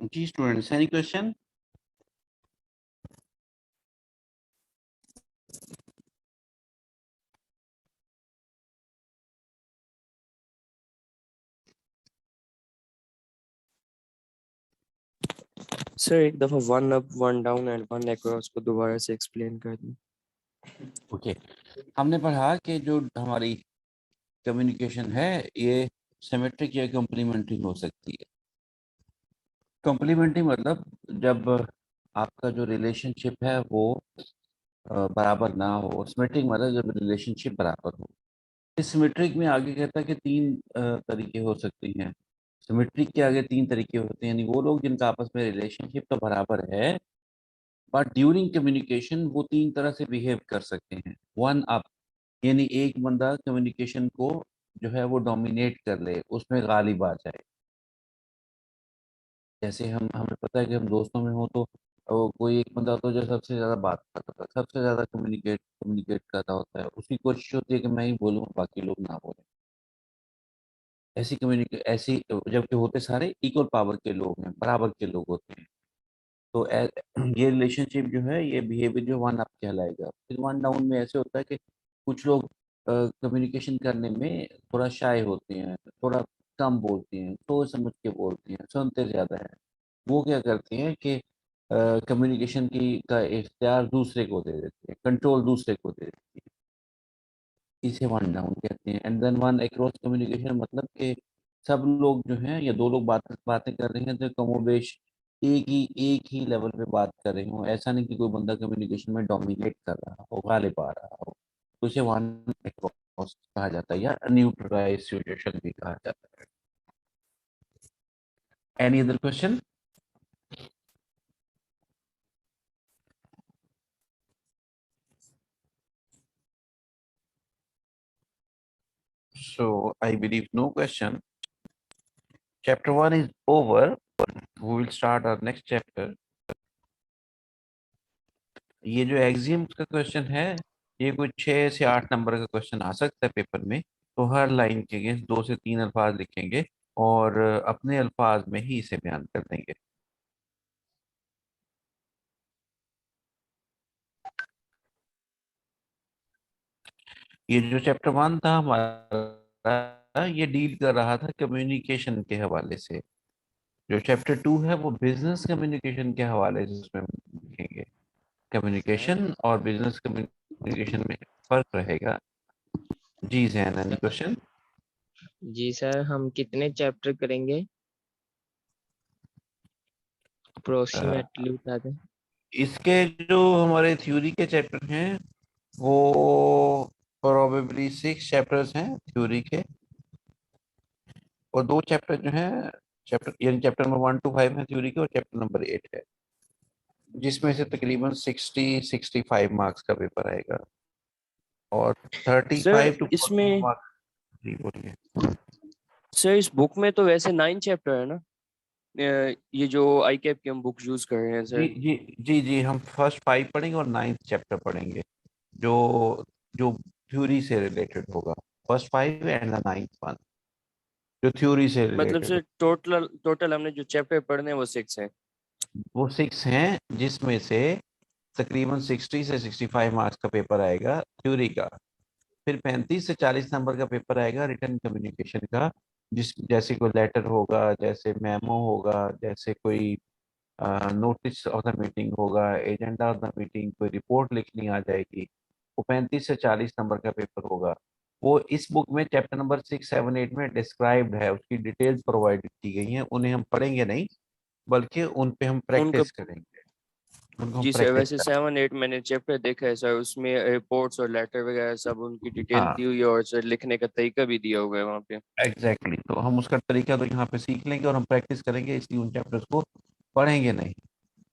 जी स्टूडेंट्स, एनी क्वेश्चन? सर एक दफा one up one down and one across को दोबारा से एक्सप्लेन कर दें। ओके, हमने पढ़ा कि जो हमारी कम्युनिकेशन है ये सिमेट्रिक या कॉम्प्लीमेंट्री हो सकती है। कॉम्प्लीमेंट्री मतलब जब आपका जो रिलेशनशिप है वो बराबर ना हो। सिमेट्रिक मतलब जब रिलेशनशिप बराबर हो। इस सिमेट्रिक में आगे कहता है कि तीन तरीके हो सकते हैं। सिमेट्रिक के आगे तीन तरीके होते हैं, यानी वो लोग जिनका आपस में रिलेशनशिप तो बराबर है बट ड्यूरिंग कम्युनिकेशन वो तीन तरह से बिहेव कर सकते हैं। वन अप, यानी एक बंदा कम्युनिकेशन को जो है वो डोमिनेट कर ले, उसमें गालिब आ जाए। जैसे हम हमें पता है कि हम दोस्तों में हो तो कोई एक बंदा होता है जो सबसे ज्यादा बात करता है, सबसे ज्यादा कम्युनिकेट कम्युनिकेट करता होता है, उसकी कोशिश होती है कि मैं ही बोलूँ बाकी लोग ना बोलें। ऐसी कम्युनिकेट ऐसी, जबकि होते सारे इक्वल पावर के लोग हैं, बराबर के लोग होते हैं। तो ये रिलेशनशिप जो है ये बिहेवियर जो वन अप कहलाएगा। फिर वन डाउन में ऐसे होता है कि कुछ लोग कम्युनिकेशन करने में थोड़ा शाय होते हैं, थोड़ा कम बोलते हैं, सोच समझ के बोलते हैं, सुनते ज्यादा है। वो क्या करते हैं कि कम्युनिकेशन की का इख्तियार दूसरे को दे देते हैं, कंट्रोल दूसरे को दे देते हैं। इसे वन डाउन कहते हैं। And then one across communication मतलब कि सब लोग जो हैं या दो लोग बातें कर रहे हैं तो कमोबेश एक ही लेवल पे बात कर रहे हो। ऐसा नहीं कि कोई बंदा कम्युनिकेशन में डोमिनेट कर रहा हो, गालिब आ रहा हो, तो इसे वन अक्रॉस कहा जाता है या न्यूट्रलाइज सिचुएशन भी कहा जाता है। Any other question? So I believe no question. Chapter 1 is over. We will start our next chapter. ये जो एग्जीम्स का क्वेश्चन है ये कुछ 6 से 8 नंबर का क्वेश्चन आ सकता है पेपर में। तो हर लाइन के अगेंस्ट 2 से 3 अल्फाज लिखेंगे और अपने अल्फाज में ही इसे बयान कर देंगे। ये जो चैप्टर 1 था हमारा, ये डील कर रहा था कम्युनिकेशन के हवाले से। जो चैप्टर 2 है वो बिजनेस कम्युनिकेशन के हवाले से उसमें लिखेंगे। कम्युनिकेशन और बिजनेस कम्युनिकेशन में फर्क रहेगा। जी जैन, एनी क्वेश्चन? जी सर, हम कितने चैप्टर करेंगे अप्रोक्सीमेटली बता दें। इसके जो हमारे थ्योरी के चैप्टर हैं वो प्रोबेबली 6 चैप्टर्स हैं थ्योरी के, और 2 चैप्टर जो हैं चैप्टर यानी चैप्टर नंबर 1 to 5 है थ्योरी के, और चैप्टर नंबर 8 है, जिसमें से तकरीबन 65 मार्क्स का पेपर आएगा और thirty sir five to forty इसमें मार्क्स जी बोलिए। सर इस बुक में तो वैसे 9 चैप्टर है ना। ये जो आई कैप की हम बुक यूज कर रहे हैं जी सर। जी जी जी, हम फर्स्ट 5 पढ़ेंगे और 9th चैप्टर पढ़ेंगे जो जो थ्योरी से रिलेटेड होगा। फर्स्ट 5 एंड द 9th 1 जो थ्योरी से मतलब रिलेटेड सर हो। टोटल टोटल हमने जो चैप्टर पढ़ने हैं वो 6 हैं। वो 6 हैं जिसमें से तकरीबन 60 से 65 मार्क्स का पेपर आएगा थ्योरी का। फिर 35 से 40 नंबर का पेपर आएगा रिटर्न कम्युनिकेशन का, जिस जैसे कोई लेटर होगा, जैसे मेमो होगा, जैसे कोई नोटिस ऑफ द मीटिंग होगा, एजेंडा ऑफ द मीटिंग, कोई रिपोर्ट लिखनी आ जाएगी। वो 35 से 40 नंबर का पेपर होगा। वो इस बुक में चैप्टर नंबर 6, 7, 8 में डिस्क्राइब्ड है, उसकी डिटेल्स प्रोवाइड की गई हैं। उन्हें हम पढ़ेंगे नहीं बल्कि उन पे हम उनका प्रैक्टिस करेंगे, उनको हम जी सर, प्रैक्टिस वैसे करेंगे। 7 8 मैंने चैप्टर देखा है सर, उसमें रिपोर्ट्स और लेटर वगैरह सब उनकी डिटेल दी हाँ हुई है और सर लिखने का तरीका भी दिया हुआ है वहाँ पे। एग्जैक्टली तो हम उसका तरीका तो यहाँ पे सीख लेंगे और हम प्रैक्टिस करेंगे, इसलिए उन चैप्टर्स को पढ़ेंगे नहीं।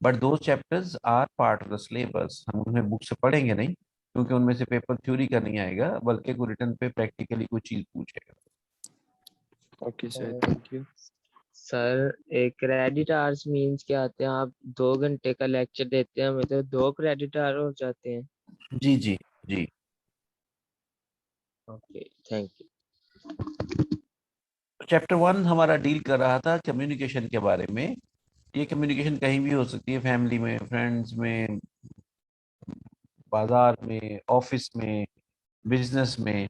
बट दो chapters are part of the syllabus, हम उन्हें बुक से पढ़ेंगे नहीं क्योंकि उनमें से पेपर थ्योरी का नहीं आएगा बल्कि कोई रिटर्न पे प्रैक्टिकली कोई चीज पूछेगा। Okay sir, a, thank you. Sir, एक क्रेडिट आवर्स मीन्स क्या आते हैं? आप 2 घंटे का लेक्चर देते हैं हमें, तो 2 क्रेडिट आवर हो जाते हैं। जी जी जी। Okay, thank you. चैप्टर 1 हमारा डील कर रहा था कम्युनिकेशन के बारे में। ये कम्युनिकेशन कहीं भी हो सकती है, फैमिली में, फ्रेंड्स में, बाजार में, ऑफिस में, बिजनेस में।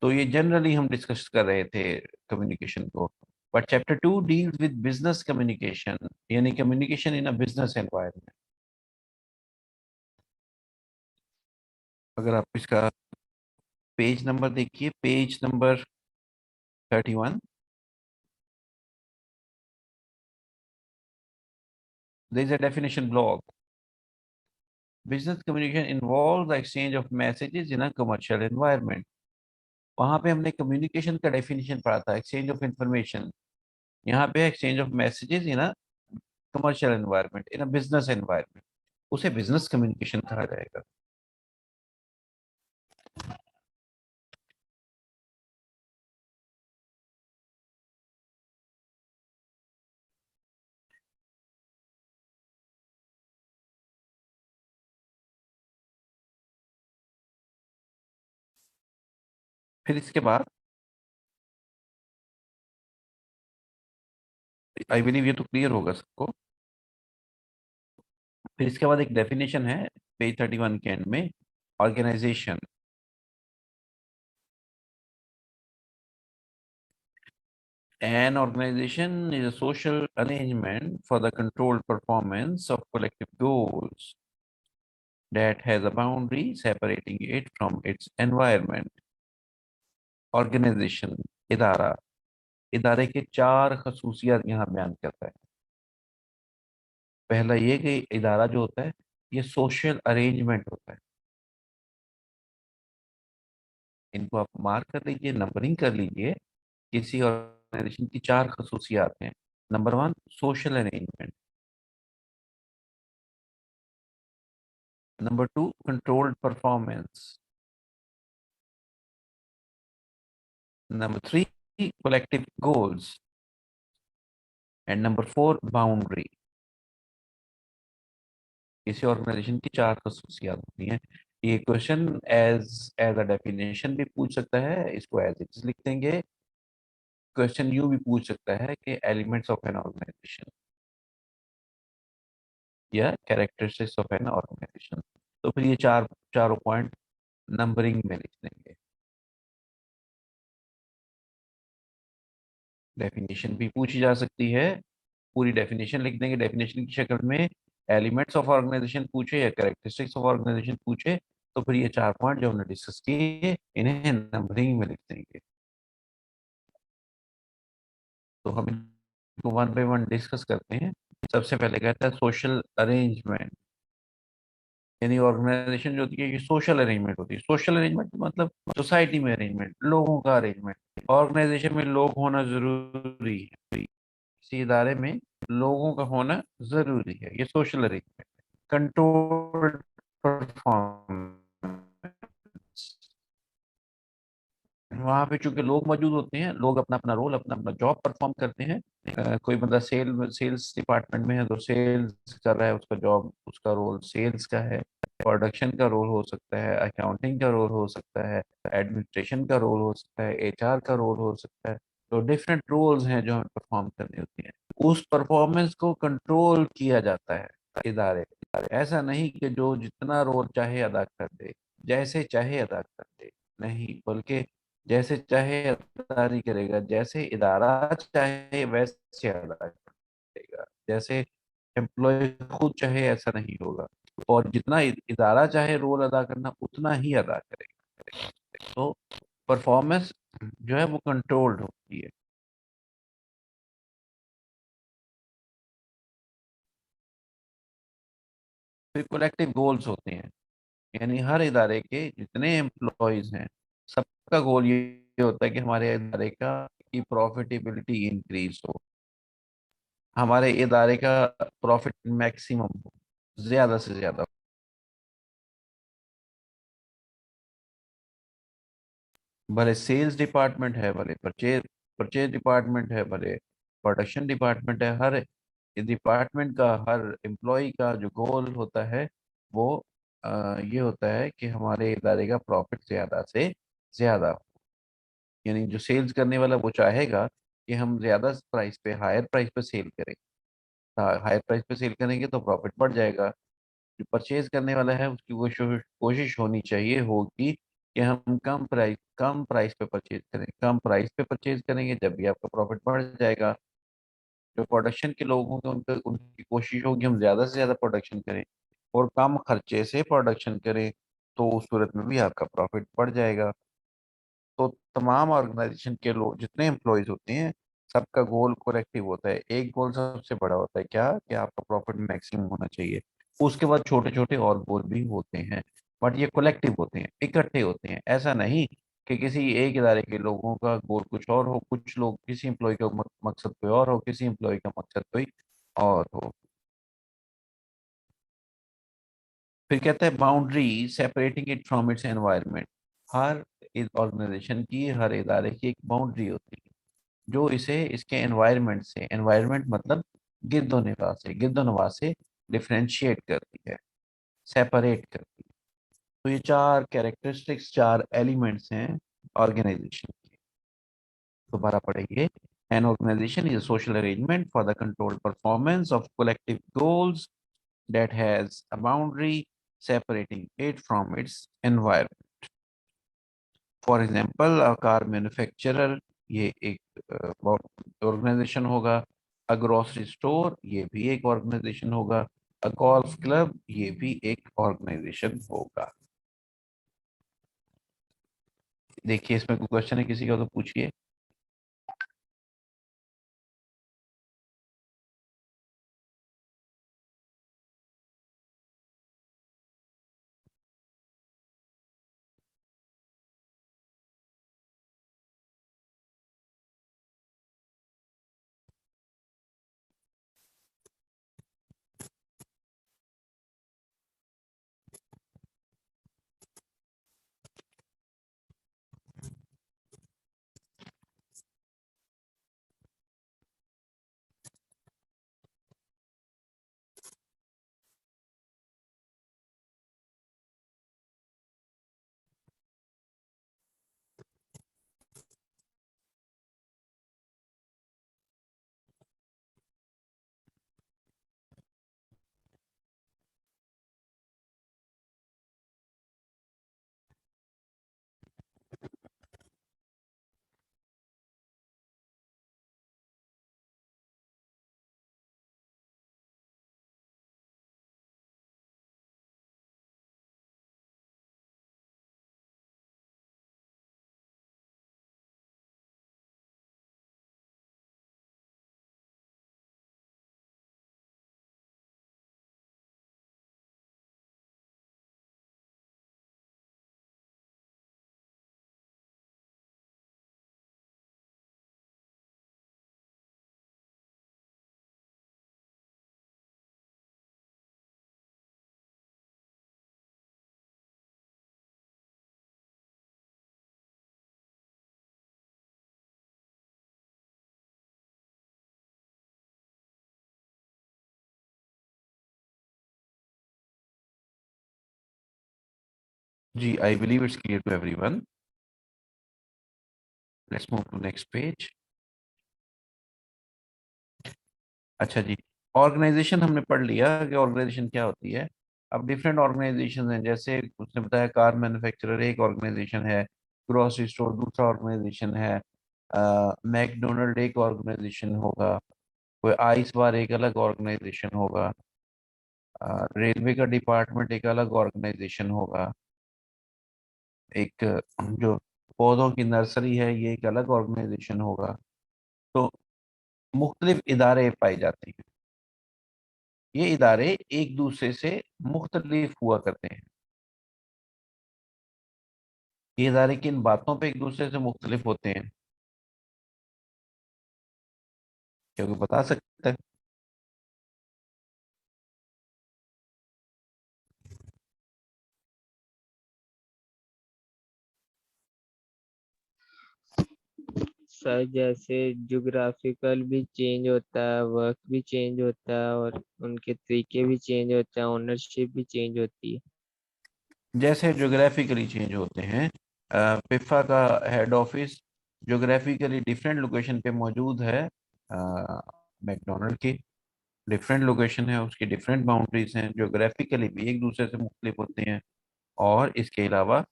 तो ये जनरली हम डिस्कस कर रहे थे कम्युनिकेशन को। But chapter 2 deals with business communication, यानी communication in a business environment. अगर आप इसका पेज नंबर देखिए, page number 31, there is a definition block. Business communication involves the exchange of messages in a commercial environment. वहां पे हमने कम्युनिकेशन का डेफिनेशन पढ़ा था, एक्सचेंज ऑफ इंफॉर्मेशन। यहाँ पे exchange of messages in a commercial environment, in a business environment, उसे बिजनेस कम्युनिकेशन कहा जाएगा। फिर इसके बाद आई बिलीव ये तो क्लियर होगा सबको। फिर इसके बाद एक डेफिनेशन है पेज 31 के एंड में, organisation. An organization is a social arrangement for the controlled performance of collective goals that has a boundary separating it from its environment. Organization, इदारा, इदारे के चार खसूसियात यहाँ बयान करता है। पहला ये कि इदारा जो होता है ये सोशल अरेंजमेंट होता है। इनको आप मार्क कर लीजिए, नंबरिंग कर लीजिए। किसी ऑर्गेनाइजेशन की चार खसूसियात हैं। Number 1, social arrangement. Number 2, controlled performance. Number 3, collective goals. And number 4, boundary. किसी ऑर्गेनाइजेशन की चार खसूसियात होती हैं। ये question as as a definition भी पूछ सकता है, इसको एज इट इज लिख देंगे। क्वेश्चन यू भी पूछ सकता है कि एलिमेंट्स ऑफ एन ऑर्गेनाइजेशन या कैरेक्टरिस्टिक्स ऑफ एन ऑर्गेनाइजेशन। तो फिर ये चारों पॉइंट नंबरिंग में लिख देंगे। डेफिनेशन भी पूछी जा सकती है, पूरी डेफिनेशन लिख देंगे डेफिनेशन की शक्ल में। एलिमेंट्स ऑफ ऑर्गेनाइजेशन पूछे या कैरेक्टरिस्टिक्स ऑफ ऑर्गेनाइजेशन पूछे तो फिर ये चार पॉइंट जो हमने डिस्कस किए इन्हें नंबरिंग में लिख देंगे। तो हम इनको वन बाय वन डिस्कस करते हैं। सबसे पहले कहता है सोशल अरेंजमेंट, यानी ऑर्गेनाइजेशन जो होती है ये सोशल अरेंजमेंट होती है। सोशल अरेंजमेंट मतलब सोसाइटी में अरेंजमेंट, लोगों का अरेंजमेंट। ऑर्गेनाइजेशन में लोग होना जरूरी है, किसी इदारे में लोगों का होना जरूरी है, ये सोशल अरेंजमेंट। कंट्रोल्ड परफॉर्मेंस, वहां पे चूंकि लोग मौजूद होते हैं, लोग अपना अपना रोल, अपना अपना जॉब परफॉर्म करते हैं। कोई बंदा सेल्स डिपार्टमेंट में है तो सेल्स कर रहा है, उसका जॉब, उसका रोल सेल्स का है। प्रोडक्शन का रोल हो सकता है, अकाउंटिंग का रोल हो सकता है, एडमिनिस्ट्रेशन का रोल हो सकता है, एचआर का रोल हो सकता है। तो डिफरेंट रोल्स हैं जो हमें परफॉर्म करनी होती हैं। उस परफॉर्मेंस को कंट्रोल किया जाता है इदारे। ऐसा नहीं कि जो जितना रोल चाहे अदा कर दे, जैसे चाहे अदा कर दे, नहीं, बल्कि जैसे चाहे अदा नहीं करेगा, जैसे इदारा चाहे वैसे अदा करेगा। जैसे एम्प्लॉय खुद चाहे ऐसा नहीं होगा, और जितना इदारा चाहे रोल अदा करना उतना ही अदा करेगा। तो परफॉर्मेंस जो है वो कंट्रोल्ड होती है। फिर कलेक्टिव गोल्स होते हैं, यानी हर इदारे के जितने एम्प्लॉयज हैं सबका गोल ये होता है कि हमारे इदारे का की प्रॉफिटेबिलिटी इंक्रीज हो, हमारे इदारे का प्रॉफिट मैक्सिमम हो, ज्यादा से ज्यादा। भले सेल्स डिपार्टमेंट है, भले परचेज परचेज डिपार्टमेंट है, भले प्रोडक्शन डिपार्टमेंट है, हर डिपार्टमेंट का, हर एम्प्लॉय का जो गोल होता है वो ये होता है कि हमारे इदारे का प्रॉफिट ज्यादा से ज्यादा हो। यानी जो सेल्स करने वाला वो चाहेगा कि हम ज्यादा प्राइस पे, हायर प्राइस पे सेल करें। हायर प्राइस पे सेल करेंगे तो प्रॉफिट बढ़ जाएगा। जो परचेज करने वाला है उसकी कोशिश कोशिश होनी चाहिए होगी कि हम कम प्राइस पे परचेज करें। कम प्राइस पे परचेज करेंगे जब भी आपका प्रॉफिट बढ़ जाएगा। जो प्रोडक्शन के लोग होंगे उनकी कोशिश होगी हम ज्यादा से ज्यादा प्रोडक्शन करें और कम खर्चे से प्रोडक्शन करें, तो उस सूरत में भी आपका प्रॉफिट बढ़ जाएगा। तो तमाम ऑर्गेनाइजेशन के लोग जितने एम्प्लॉयज होते हैं सबका गोल कलेक्टिव होता है। एक गोल सबसे बड़ा होता है क्या, कि आपका प्रॉफिट मैक्सिमम होना चाहिए। उसके बाद छोटे छोटे और गोल भी होते हैं, बट ये कलेक्टिव होते हैं, इकट्ठे होते हैं। ऐसा नहीं कि किसी एक इदारे के लोगों का गोल कुछ और हो, कुछ लोग किसी एम्प्लॉय का मकसद कोई और हो, किसी एम्प्लॉय का मकसद कोई और हो। फिर कहता है boundary separating it from its environment. हर ऑर्गेनाइजेशन की, हर इदारे की एक बाउंड्री होती है जो इसे इसके एनवायरनमेंट से, एनवायरनमेंट मतलब गिरदोनवा से डिफरेंशिएट करती है, सेपरेट करती है। तो ये चार कैरेक्टरिस्टिक्स, चार एलिमेंट्स हैं ऑर्गेनाइजेशन के। दोबारा पढ़ेंगे। An organization is a social arrangement for the controlled performance of collective goals that has a boundary separating it from its environment. For example car manufacturer, ये एक ऑर्गेनाइजेशन होगा। अ ग्रोसरी स्टोर, ये भी एक ऑर्गेनाइजेशन होगा। अ गोल्फ क्लब, ये भी एक ऑर्गेनाइजेशन होगा। देखिए इसमें कोई क्वेश्चन है किसी का तो पूछिए। जी, I believe it's clear to everyone. Let's move to next page. अच्छा जी, ऑर्गेनाइजेशन हमने पढ़ लिया कि ऑर्गेनाइजेशन क्या होती है। अब डिफरेंट ऑर्गेनाइजेशन हैं, जैसे उसने बताया कार मैन्युफैक्चरर एक ऑर्गेनाइजेशन है, ग्रोसरी स्टोर दूसरा ऑर्गेनाइजेशन है, मैकडोनल्ड एक ऑर्गेनाइजेशन होगा, कोई आइस बार एक अलग ऑर्गेनाइजेशन होगा, रेलवे का डिपार्टमेंट एक अलग ऑर्गेनाइजेशन होगा, एक जो पौधों की नर्सरी है ये एक अलग ऑर्गेनाइजेशन होगा। तो मुख्तलिफ इदारे पाए जाते हैं। ये इदारे एक दूसरे से मुख्तलिफ हुआ करते हैं। ये इदारे किन बातों पे एक दूसरे से मुख्तलिफ होते हैं, क्योंकि बता सकते हैं। सर जैसे ज्योग्राफिकल भी चेंज होता है, वर्क भी चेंज होता है और उनके तरीके भी चेंज होते हैं, ओनरशिप भी चेंज होती है। जैसे ज्योग्राफिकली चेंज होते हैं, पिफा का head office geographically different location पे मौजूद है मैकडोनल्ड की। डिफरेंट लोकेशन है, उसकी डिफरेंट बाउंड्रीज हैं, जोग्राफिकली भी एक दूसरे से मुख्तलिफ होते हैं, और इसके अलावा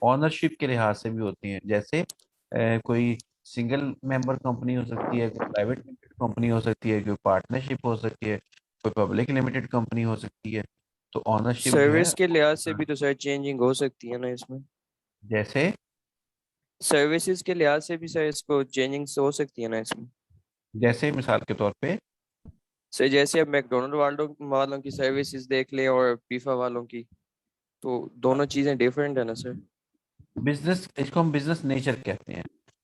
ऑनरशिप के लिहाज से भी होती हैं। जैसे कोई सिंगल मेंबर कंपनी हो सकती है, कोई प्राइवेट लिमिटेड कंपनी हो सकती है, कोई पार्टनरशिप हो सकती है, कोई पब्लिक लिमिटेड कंपनी हो सकती है। तो ऑनरशिप जो है, सर्विस के लिहाज से भी तो सर चेंजिंग हो सकती है ना इसमें। जैसे सर्विसेज के लिहाज से भी सर इसको चेंजिंग हो सकती है ना इसमें। जैसे मिसाल के तौर पे सर जैसे अब मैकडोनल्ड वालों वालों की सर्विसेज देख ले और पीफा वालों की, तो दोनों चीजें डिफरेंट है ना सर। बिजनेस, इसको हम बिजनेस नेचर कहते हैं,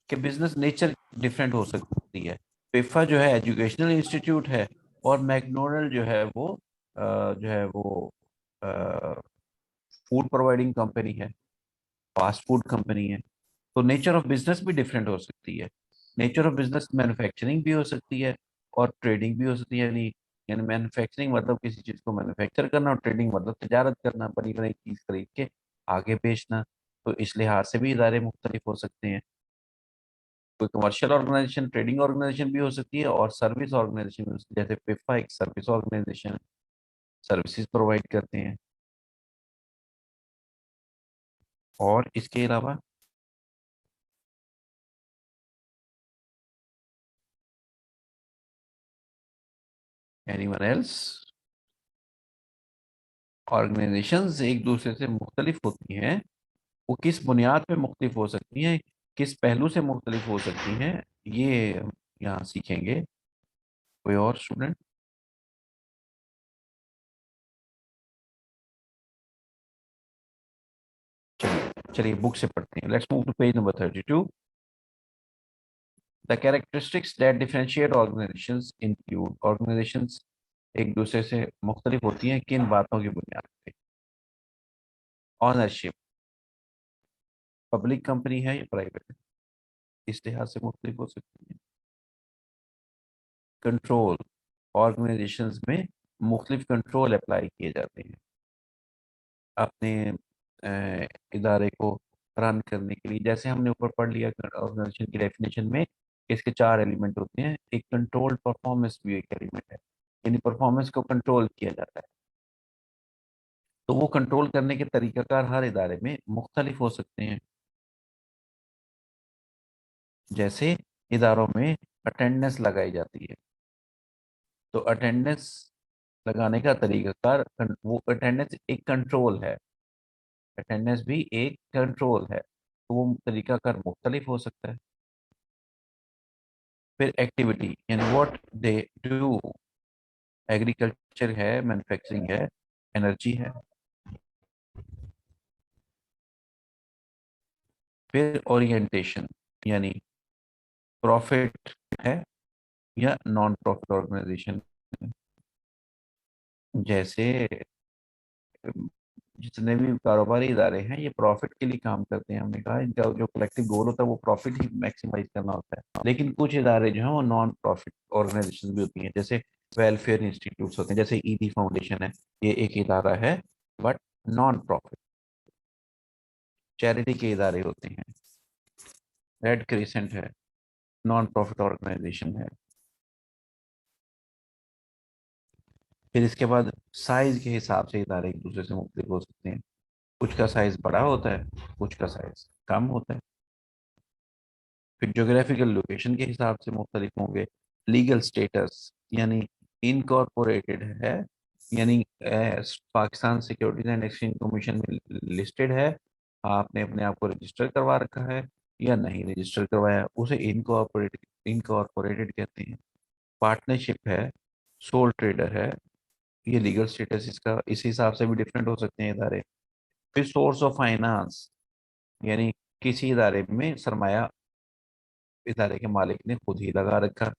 कि बिजनेस नेचर डिफरेंट हो सकती है। पिफा जो है एजुकेशनल इंस्टीट्यूट है, और मैकडोनल्ड जो है वो फूड प्रोवाइडिंग कंपनी है, फास्ट फूड कंपनी है। तो नेचर ऑफ बिजनेस भी डिफरेंट हो सकती है। नेचर ऑफ बिजनेस मैन्युफैक्चरिंग भी हो सकती है, और ट्रेडिंग भी हो सकती है। यानी यानी मैन्युफैक्चरिंग मतलब किसी चीज़ को मैन्युफैक्चर करना, और ट्रेडिंग मतलब तजारत करना, बनी बनाई चीज़ खरीद के आगे बेचना। तो इस लिहाज से भी इदारे मुख्तलिफ हो सकते हैं। कोई कमर्शियल ऑर्गेनाइजेशन ट्रेडिंग ऑर्गेनाइजेशन भी हो सकती है, और सर्विस ऑर्गेनाइजेशन भी हो सकती है। जैसे पिफा एक सर्विस ऑर्गेनाइजेशन, सर्विसेज प्रोवाइड करते हैं। और इसके अलावा एनीवन एल्स, ऑर्गेनाइजेशंस एक दूसरे से मुख्तलिफ होती हैं। वो किस बुनियाद पे मुख्तलिफ हो सकती हैं, किस पहलू से मुख्तलिफ हो सकती हैं, ये हम यहाँ सीखेंगे। कोई और स्टूडेंट? चलिए चलिए बुक से पढ़ते हैं। Let's move to page number 32। The characteristics that differentiate organisations include, organisations एक दूसरे से मुख्तलिफ होती हैं किन बातों की बुनियाद पे? ऑनरशिप, पब्लिक कंपनी है या प्राइवेट है, इस लिहाज से मुख्तलिफ हो सकती है। कंट्रोल, ऑर्गेनाइजेशंस में मुख्तलिफ कंट्रोल अप्लाई किए जाते हैं अपने इदारे को रन करने के लिए। जैसे हमने ऊपर पढ़ लिया ऑर्गेनाइजेशन की डेफिनेशन में, इसके चार एलिमेंट होते हैं। एक कंट्रोल्ड परफॉर्मेंस भी एक एलिमेंट है, यानी परफॉर्मेंस को कंट्रोल किया जाता है। तो वो कंट्रोल करने के तरीकाकार हर इदारे में मुख्तलिफ हो सकते हैं। जैसे इदारों में अटेंडेंस लगाई जाती है, तो अटेंडेंस लगाने का तरीकाकार, वो अटेंडेंस एक कंट्रोल है, अटेंडेंस भी एक कंट्रोल है, तो वो तरीकाकार मुख्तलिफ हो सकता है। फिर एक्टिविटी, यानी व्हाट दे डू, एग्रीकल्चर है, मैन्युफैक्चरिंग है, एनर्जी है। फिर ओरिएंटेशन, यानी प्रॉफिट है या नॉन प्रॉफिट ऑर्गेनाइजेशन। जैसे जितने भी कारोबारी इदारे हैं ये प्रॉफिट के लिए काम करते हैं। हमने कहा इनका जो कलेक्टिव गोल होता है वो प्रॉफिट ही मैक्सिमाइज करना होता है। लेकिन कुछ इदारे जो हैं वो नॉन प्रॉफिट ऑर्गेनाइजेशन भी होती हैं। जैसे वेलफेयर इंस्टीट्यूट्स होते हैं, जैसे ईदी फाउंडेशन है, ये एक इदारा है बट नॉन प्रॉफिट। चैरिटी के इदारे होते हैं, रेड क्रिसेंट है, नॉन प्रॉफिट ऑर्गेनाइजेशन है। फिर इसके बाद साइज के हिसाब से इदारे एक दूसरे से मुख्तलिफ हो सकते हैं। कुछ का साइज बड़ा होता है, कुछ का साइज कम होता है। फिर जोग्राफिकल लोकेशन के हिसाब से मुख्तलिफ होंगे। लीगल स्टेटस, यानी इनकॉर्पोरेटेड है, यानी Pakistan securities and exchange commission में लिस्टेड है, आपने अपने आप को रजिस्टर करवा रखा है या नहीं रजिस्टर करवाया, उसे इनकॉर्पोरेटेड कहते हैं। पार्टनरशिप है, सोल ट्रेडर है, ये लीगल स्टेटस इसका इस हिसाब से भी डिफरेंट हो सकते हैं इदारे। फिर सोर्स ऑफ फाइनेंस, यानी किसी इदारे में सरमाया इदारे के मालिक ने खुद ही लगा रखा,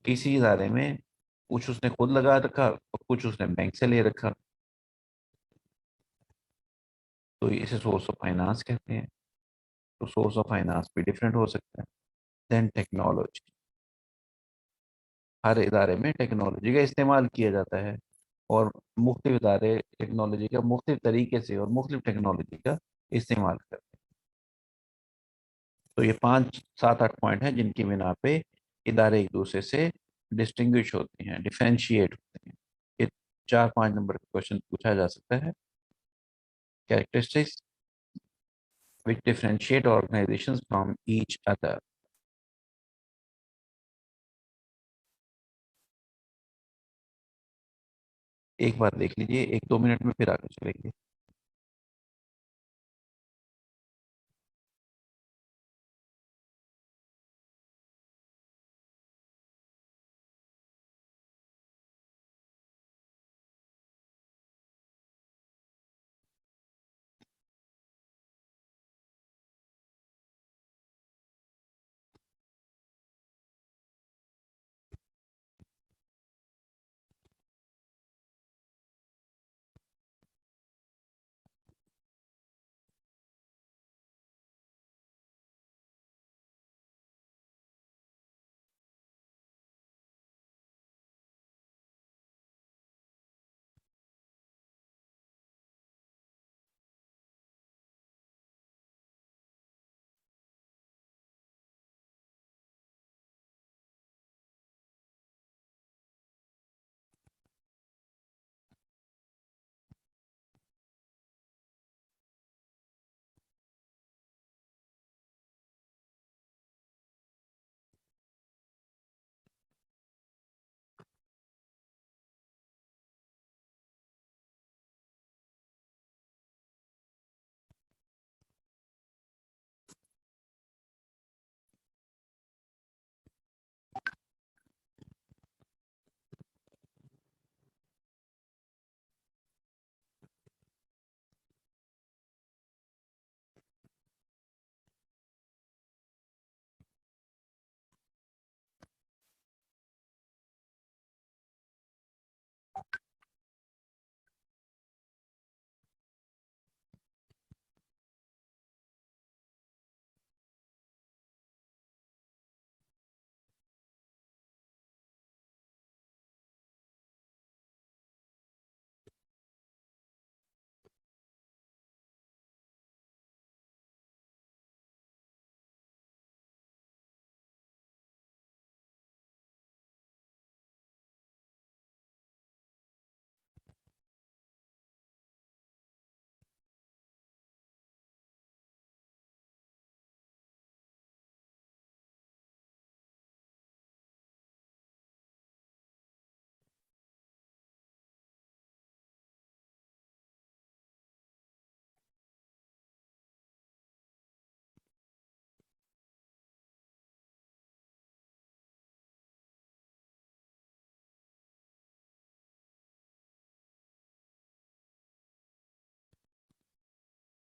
किसी इदारे में कुछ उसने खुद लगा रखा और कुछ उसने बैंक से ले रखा, तो इसे सोर्स ऑफ फाइनेंस कहते हैं। तो सोर्स ऑफ फाइनेंस भी डिफरेंट हो सकता है। देन टेक्नोलॉजी, हर इदारे में टेक्नोलॉजी का इस्तेमाल किया जाता है, और मुख्तलिफ इदारे टेक्नोलॉजी का मुख्तलिफ तरीके से और मुख्तलिफ टेक्नोलॉजी का इस्तेमाल करते हैं। तो ये 5 7 8 पॉइंट हैं जिनकी बिना पे इदारे एक दूसरे से डिस्टिंग्विश होते हैं, डिफरेंशिएट होते हैं। ये 4-5 नंबर का क्वेश्चन पूछा जा सकता है। Characteristics which differentiate organizations from each other। एक बार देख लीजिए, 1-2 मिनट में फिर आगे चलेंगे।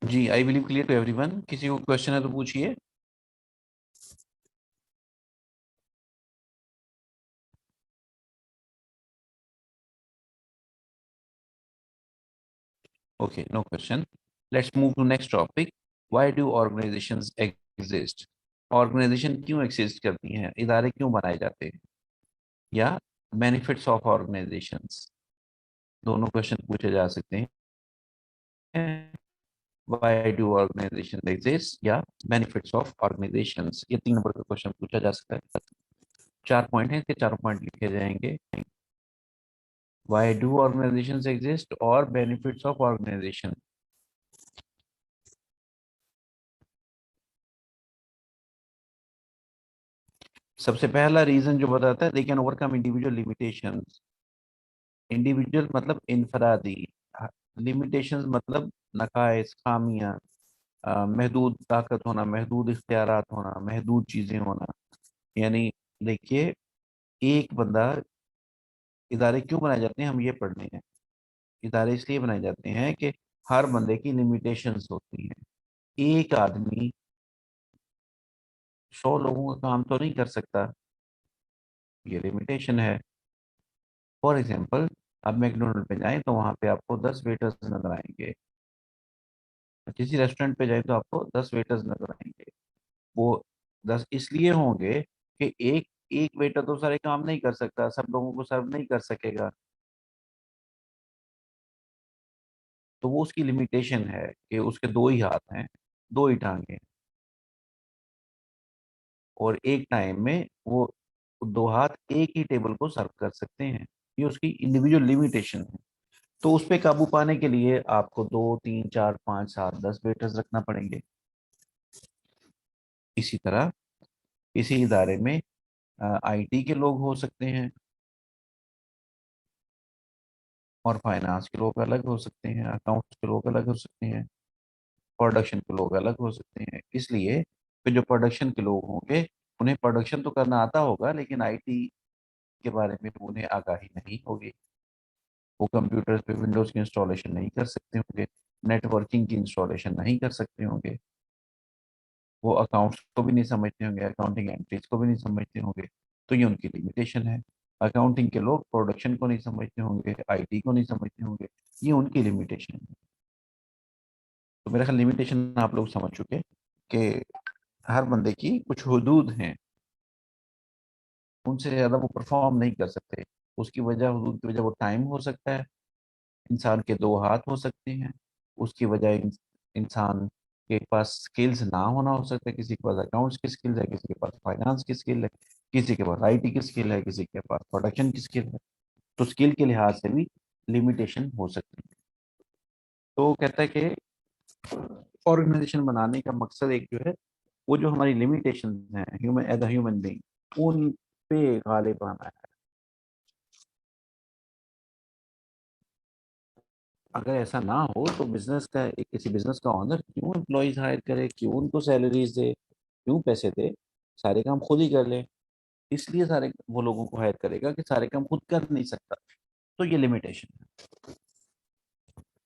जी, I believe clear to everyone. किसी को क्वेश्चन है तो पूछिए। Okay, no question. Let's move to next topic. Why do organizations exist? Organisation क्यों एग्जिस्ट करती हैं, इदारे क्यों बनाए जाते हैं, या बेनिफिट्स ऑफ ऑर्गेनाइजेशंस, दोनों क्वेश्चन पूछे जा सकते हैं। Why do organizations exist या benefits of organizations, ये 3 नंबर का क्वेश्चन पूछा जा सकता है। 4 पॉइंट हैं, 4 पॉइंट लिखे जाएंगे। Why do organizations exist और benefits of organization। सबसे पहला रीजन जो बताता है, they can overcome individual limitations. Individual मतलब इनफरादी, लिमिटेशंस मतलब नकाइस, खामियां, महदूद ताकत होना, महदूद इख्तियारात होना, महदूद चीजें होना। यानी देखिए, एक बंदा, इदारे क्यों बनाए जाते हैं हम ये पढ़ने हैं। इदारे इसलिए बनाए जाते हैं कि हर बंदे की लिमिटेशंस होती हैं। एक आदमी 100 लोगों का काम तो नहीं कर सकता, ये लिमिटेशन है। फॉर एग्जाम्पल, आप मैकडोनल्ड पे जाएं तो वहां पे आपको 10 वेटर्स नजर आएंगे। किसी रेस्टोरेंट पे जाएं तो आपको 10 वेटर्स नजर आएंगे। वो 10 इसलिए होंगे कि एक एक वेटर तो सारे काम नहीं कर सकता, सब लोगों को सर्व नहीं कर सकेगा। तो वो उसकी लिमिटेशन है कि उसके 2 ही हाथ हैं, 2 ही टांगे हैं, और एक टाइम में वो दो हाथ एक ही टेबल को सर्व कर सकते हैं, ये उसकी इंडिविजुअल लिमिटेशन है। तो उस पे काबू पाने के लिए आपको 2 3 4 5 7 10 वेटर्स रखना पड़ेंगे। इसी तरह इसी इदारे में आईटी के लोग हो सकते हैं और फाइनेंस के लोग अलग हो सकते हैं, अकाउंट्स के लोग अलग हो सकते हैं, प्रोडक्शन के लोग अलग हो सकते हैं। इसलिए फिर जो प्रोडक्शन के लोग होंगे उन्हें प्रोडक्शन तो करना आता होगा, लेकिन आईटी के बारे में तो उन्हें आगाही नहीं होगी। वो कंप्यूटर्स पे विंडोज की इंस्टॉलेशन नहीं कर सकते होंगे, नेटवर्किंग की इंस्टॉलेशन नहीं कर सकते होंगे, वो अकाउंट्स को भी नहीं समझते होंगे, अकाउंटिंग एंट्रीज को भी नहीं समझते होंगे। तो ये उनकी लिमिटेशन है। अकाउंटिंग के लोग प्रोडक्शन को नहीं समझते होंगे, आईटी को नहीं समझते होंगे, ये उनकी लिमिटेशन है। तो मेरा ख्याल लिमिटेशन आप लोग समझ चुके कि हर बंदे की कुछ हुदूद हैं, उनसे ज़्यादा वो परफॉर्म नहीं कर सकते। उसकी वजह, हुदूद की वजह वो टाइम हो सकता है, इंसान के दो हाथ हो सकते हैं, उसकी वजह इंसान के पास स्किल्स ना होना हो सकता है। किसी के पास अकाउंट्स की स्किल्स है, किसी के पास फाइनेंस की स्किल है, किसी के पास आईटी की स्किल है, किसी के पास प्रोडक्शन की स्किल है। तो स्किल के लिहाज से भी लिमिटेशन हो सकती है। तो वो कहता है कि ऑर्गेनाइजेशन बनाने का मकसद एक जो है, वो जो हमारी लिमिटेशन हैं human as a human being, उन पे गालिब आना है। अगर ऐसा ना हो तो बिजनेस का, किसी बिजनेस का ऑनर क्यों एम्प्लॉयज हायर करे, क्यों उनको सैलरीज दे, क्यों पैसे दे, सारे काम खुद ही कर ले। इसलिए सारे वो लोगों को हायर करेगा कि सारे काम खुद कर नहीं सकता। तो ये लिमिटेशन है।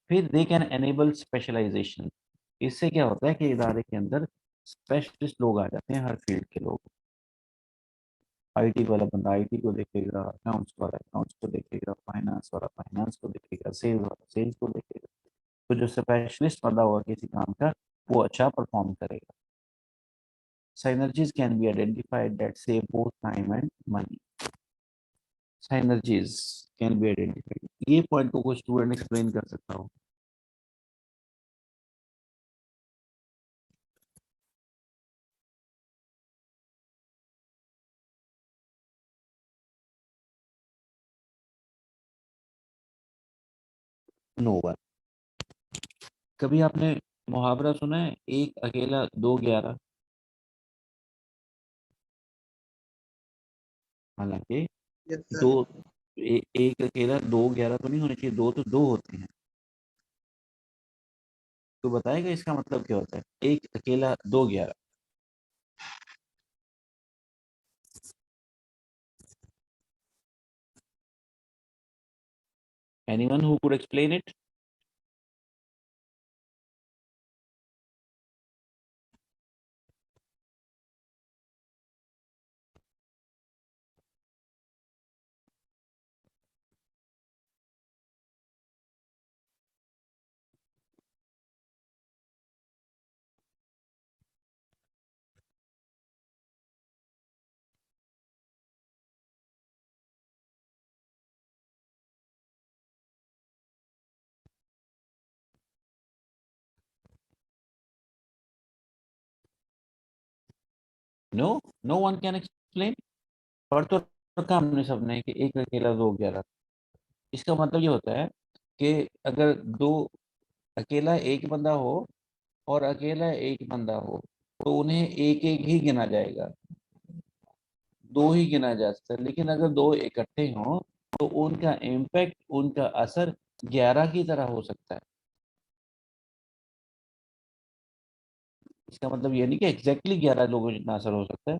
फिर दे कैन एनेबल स्पेशलाइजेशन। इससे क्या होता है कि इदारे के अंदर स्पेशलिस्ट लोग आ जाते हैं, हर फील्ड के लोग। आईटी वाला बंदा आईटी को देखेगा, अकाउंट्स वाला अकाउंट्स को देखेगा, फाइनेंस वाला फाइनेंस को देखेगा, सेल्स वाला सेल्स को देखेगा। तो जो स्पेशलिस्ट बंदा होगा किसी काम का, वो अच्छा परफॉर्म करेगा। Synergies can be identified that save both time and money. Synergies can be identified. ये पॉइंट को कोई स्टूडेंट एक्सप्लेन कर सकता हो? No one. कभी आपने मुहावरा सुना है, एक अकेला दो ग्यारह? हालांकि यस दो, सर। एक अकेला दो ग्यारह तो नहीं होने चाहिए, दो तो दो होते हैं। तो बताएगा इसका मतलब क्या होता है, एक अकेला दो ग्यारह? Anyone who could explain it? No, no one can explain. पढ़ तो रखा हमने सबने कि एक अकेला दो ग्यारह। इसका मतलब ये होता है कि अगर दो, अकेला एक बंदा हो और अकेला एक बंदा हो, तो उन्हें एक एक ही गिना जाएगा, दो ही गिना जा सकता है। लेकिन अगर दो इकट्ठे हों तो उनका इम्पैक्ट, उनका असर 11 की तरह हो सकता है। इसका मतलब ये नहीं कि एग्जैक्टली 11 लोगों जितना असर हो सकता है।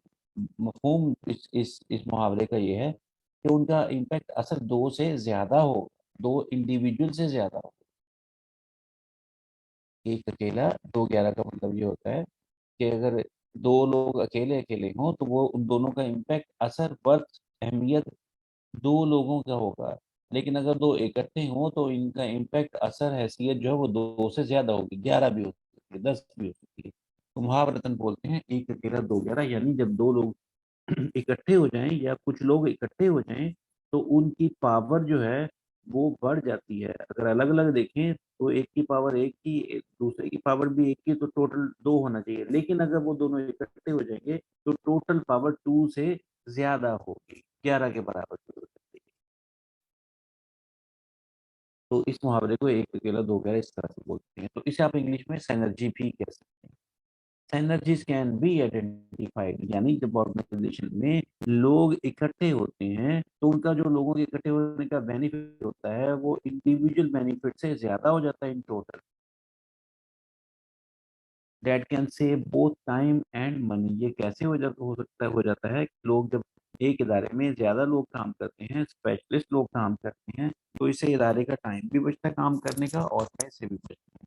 मफहूम इस मुहावरे का ये है कि उनका इम्पैक्ट असर दो से ज्यादा हो, दो इंडिविजुअल से ज्यादा हो। एक अकेला दो ग्यारह का मतलब ये होता है कि अगर दो लोग अकेले अकेले हों तो वो उन दोनों का इम्पैक्ट, असर, वर्थ, अहमियत दो लोगों का होगा। लेकिन अगर दो इकट्ठे हों तो इनका इम्पैक्ट, असर, हैसियत जो है वो दो से ज्यादा होगी, 11 भी हो सकती है, 10 भी हो सकती है। तो महावरतन बोलते हैं एक अकेला दो ग्यारह, यानी जब दो लोग इकट्ठे हो जाएं या कुछ लोग इकट्ठे हो जाएं तो उनकी पावर जो है वो बढ़ जाती है। अगर अलग अलग देखें तो एक की पावर एक की, दूसरे की पावर भी एक की, तो टोटल दो होना चाहिए। लेकिन अगर वो दोनों इकट्ठे हो जाएंगे तो टोटल पावर टू से ज्यादा होगी, 11 के बराबर की हो सकती है। तो इस मुहावरे को एक अकेला दो गैर इस तरह से बोलते हैं। तो इसे आप इंग्लिश में सिनर्जी भी कह सकते हैं। सिनर्जीज कैन बी आइडेंटिफाइड, यानी जब ऑर्गेनाइजेशन में लोग इकट्ठे होते हैं तो उनका जो लोगों के इकट्ठे होने का बेनिफिट होता है वो इंडिविजुअल बेनिफिट से ज्यादा हो जाता है in total. That can save both time and money. ये कैसे हो जाता है कि लोग जब एक इदारे में ज्यादा लोग काम करते हैं, स्पेशलिस्ट लोग काम करते हैं, तो इससे इदारे का टाइम भी बचता है काम करने का और पैसे भी बचते हैं।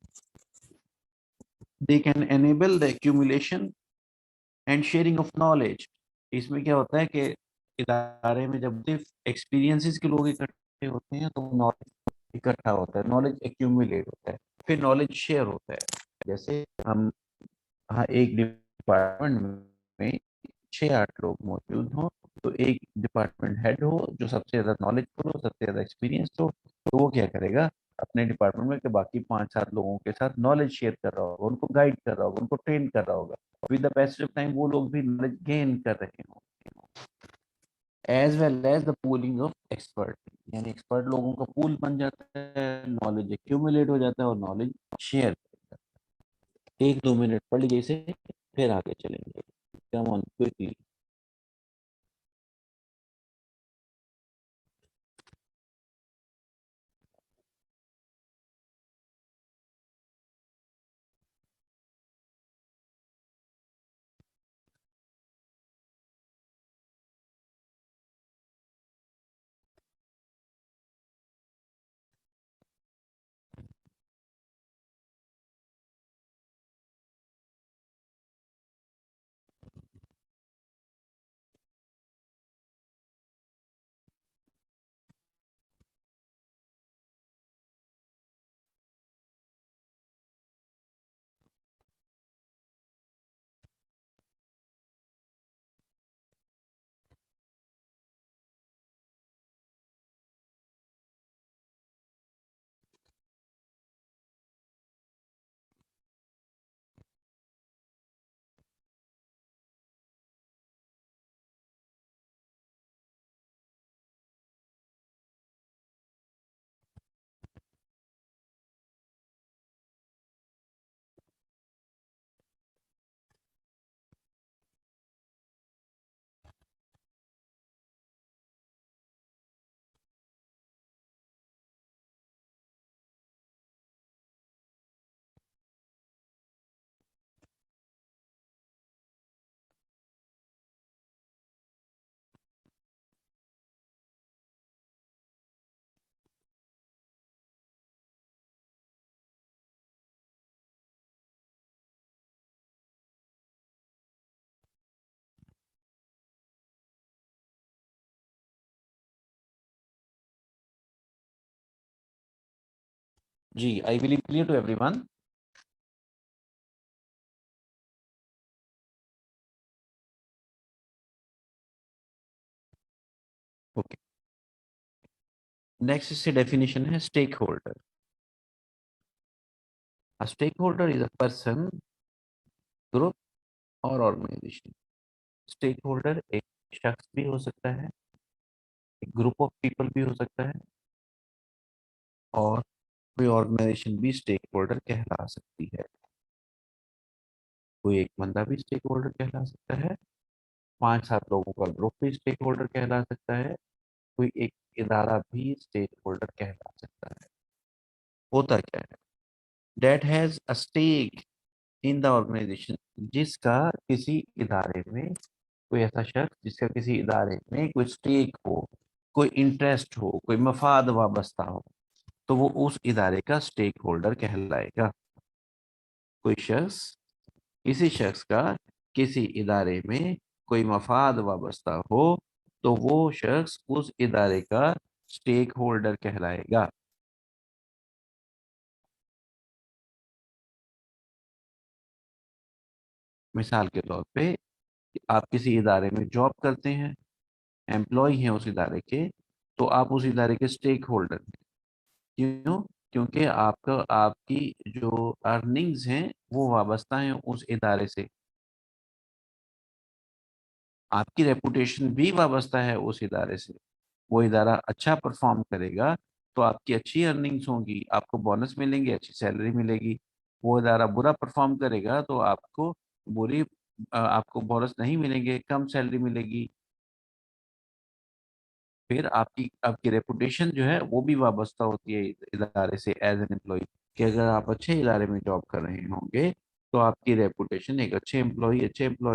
They can enable the accumulation and sharing of knowledge. इसमें क्या होता है कि इदारे में जब सिर्फ एक्सपीरियंसेस के लोग इकट्ठे होते हैं तो नॉलेज इकट्ठा होता है, नॉलेज एक्यूमुलेट होता है, फिर नॉलेज शेयर होता है। जैसे हम, हाँ, एक डिपार्टमेंट में 6-8 लोग मौजूद हो, तो एक डिपार्टमेंट हेड हो जो सबसे ज्यादा नॉलेजफुल हो, सबसे ज्यादा एक्सपीरियंस हो, तो वो क्या करेगा अपने डिपार्टमेंट में के बाकी 5-7 लोगों के साथ नॉलेज शेयर कर रहा होगा, उनको गाइड कर रहा होगा, उनको ट्रेन कर रहा होगा। With the passage of time वो लोग भी नॉलेज गेन कर रहे हो, as well as the pooling of expert, यानी एक्सपर्ट लोगों का पूल बन जाता है, नॉलेज एक्यूमुलेट हो जाता है और नॉलेज शेयर। 1-2 मिनट पढ़ लीजिए इसे, फिर आगे चलेंगे। Come on quickly. जी, I will clear to everyone. Okay, next इससे डेफिनेशन है stakeholder. A stakeholder is a person, group और ऑर्गेनाइजेशन। स्टेक होल्डर एक शख्स भी हो सकता है, एक ग्रुप ऑफ पीपल भी हो सकता है, और कोई ऑर्गेनाइजेशन भी स्टेक होल्डर कहला सकती है। कोई एक बंदा भी स्टेक होल्डर कहला सकता है, 5-7 लोगों का ग्रुप भी स्टेक होल्डर कहला सकता है, कोई एक इदारा भी स्टेक होल्डर कहला सकता है। होता क्या है, that has a stake in the organization. जिसका किसी इदारे में, कोई ऐसा शख्स जिसका किसी इदारे में कोई स्टेक हो, कोई इंटरेस्ट हो, कोई मफाद वाबस्ता हो, तो वो उस इदारे का स्टेक होल्डर कहलाएगा। कोई शख्स, किसी शख्स का किसी इदारे में कोई मफाद वाबस्ता हो तो वो शख्स उस इदारे का स्टेक होल्डर कहलाएगा। मिसाल के तौर पे, आप किसी इदारे में जॉब करते हैं, एम्प्लॉय हैं उस इदारे के, तो आप उस इदारे के स्टेक होल्डर हैं। क्यों? क्योंकि आपका, आपकी जो अर्निंग्स हैं वो वाबस्ता हैं उस इदारे से। आपकी रेपुटेशन भी वाबस्ता है उस इदारे से। वो इदारा अच्छा परफॉर्म करेगा तो आपकी अच्छी अर्निंग्स होंगी, आपको बोनस मिलेंगे, अच्छी सैलरी मिलेगी। वो इदारा बुरा परफॉर्म करेगा तो आपको बुरी आपको बोनस नहीं मिलेंगे, कम सैलरी मिलेगी। फिर आपकी आपकी रेपुटेशन जो है वो भी वाबस्ता होती है इदारे से एज एन एम्प्लॉय, कि अगर आप अच्छे इदारे में जॉब कर रहे होंगे तो आपकी रेपुटेशन एक अच्छे एम्प्लॉय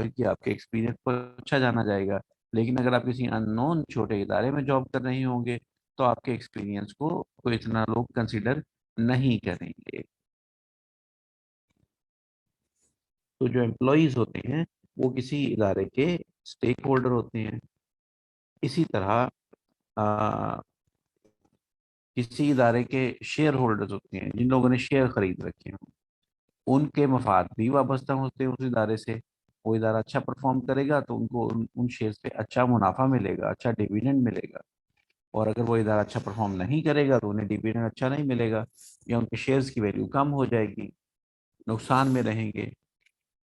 की आपके एक्सपीरियंस पर अच्छा जाना जाएगा। लेकिन अगर आप किसी अननोन छोटे इदारे में जॉब कर रहे होंगे तो आपके एक्सपीरियंस को इतना लोग कंसिडर नहीं करेंगे। तो जो एम्प्लॉयज होते हैं वो किसी इदारे के स्टेक होल्डर होते हैं। इसी तरह किसी इदारे के शेयर होल्डर्स होते हैं, जिन लोगों ने शेयर खरीद रखे हैं, उनके मफाद भी वाबस्ता होते हैं उस इदारे से। वो इदारा अच्छा परफॉर्म करेगा तो उनको उन शेयर्स पे अच्छा मुनाफा मिलेगा, अच्छा डिविडेंड मिलेगा। और अगर वो इदारा अच्छा परफॉर्म नहीं करेगा तो उन्हें डिविडेंड अच्छा नहीं मिलेगा, या उनके शेयर्स की वैल्यू कम हो जाएगी, नुकसान में रहेंगे।